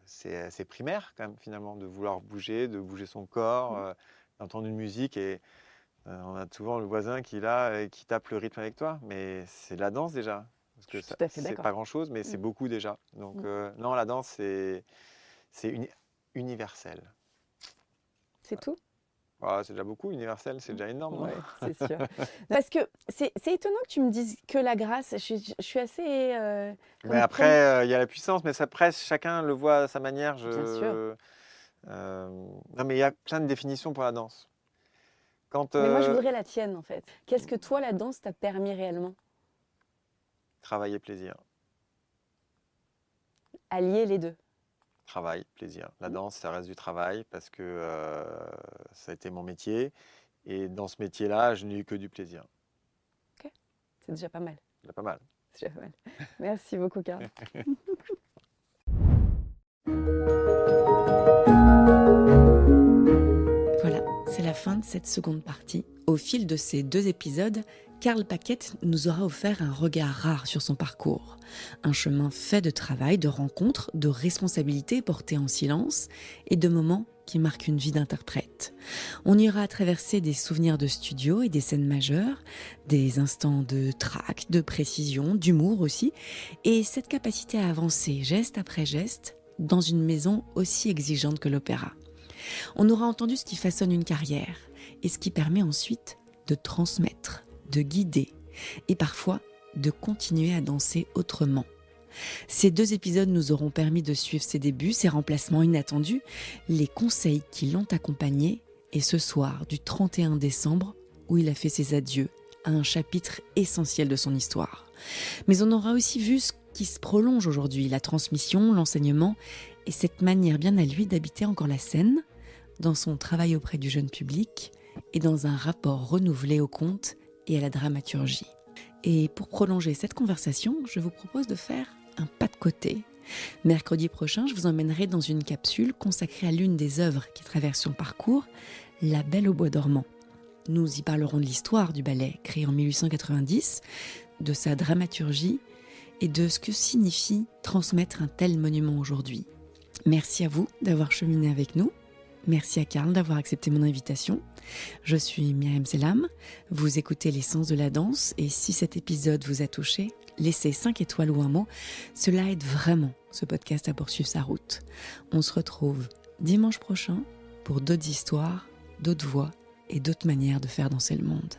C'est primaire quand même finalement de vouloir bouger, de bouger son corps, d'entendre une musique et on a souvent le voisin qui est là et qui tape le rythme avec toi, mais c'est de la danse déjà. Parce que Je suis tout à fait c'est d'accord. pas grand-chose, mais c'est beaucoup déjà. Donc non, la danse, c'est universel. C'est tout? Ah, c'est déjà beaucoup, universel, c'est déjà énorme. Ouais, c'est sûr. Parce que c'est étonnant que tu me dises que la grâce. Je suis assez. Mais après, il y a la puissance, mais ça presse, chacun le voit à sa manière. Bien sûr. Non, mais il y a plein de définitions pour la danse. Mais moi, je voudrais la tienne, en fait. Qu'est-ce que toi, la danse, t'a permis réellement? Travail et plaisir. Allier les deux. Travail, plaisir. La danse, ça reste du travail parce que ça a été mon métier. Et dans ce métier-là, je n'ai eu que du plaisir. Ok. C'est déjà pas mal. C'est pas mal. C'est déjà pas mal. Merci beaucoup, Karl. Voilà, c'est la fin de cette seconde partie. Au fil de ces 2 épisodes, Karl Paquette nous aura offert un regard rare sur son parcours. Un chemin fait de travail, de rencontres, de responsabilités portées en silence et de moments qui marquent une vie d'interprète. On ira traverser des souvenirs de studio et des scènes majeures, des instants de trac, de précision, d'humour aussi, et cette capacité à avancer geste après geste dans une maison aussi exigeante que l'opéra. On aura entendu ce qui façonne une carrière et ce qui permet ensuite de transmettre, de guider, et parfois de continuer à danser autrement. Ces 2 épisodes nous auront permis de suivre ses débuts, ses remplacements inattendus, les conseils qui l'ont accompagné et ce soir du 31 décembre où il a fait ses adieux à un chapitre essentiel de son histoire. Mais on aura aussi vu ce qui se prolonge aujourd'hui, la transmission, l'enseignement et cette manière bien à lui d'habiter encore la scène, dans son travail auprès du jeune public et dans un rapport renouvelé au conte et à la dramaturgie. Et pour prolonger cette conversation, je vous propose de faire un pas de côté. Mercredi prochain, je vous emmènerai dans une capsule consacrée à l'une des œuvres qui traverse son parcours, La Belle au bois dormant. Nous y parlerons de l'histoire du ballet, créé en 1890, de sa dramaturgie et de ce que signifie transmettre un tel monument aujourd'hui. Merci à vous d'avoir cheminé avec nous. Merci à Karl d'avoir accepté mon invitation. Je suis Myriam Selam, vous écoutez l'essence de la danse et si cet épisode vous a touché, laissez 5 étoiles ou un mot, cela aide vraiment ce podcast à poursuivre sa route. On se retrouve dimanche prochain pour d'autres histoires, d'autres voix et d'autres manières de faire danser le monde.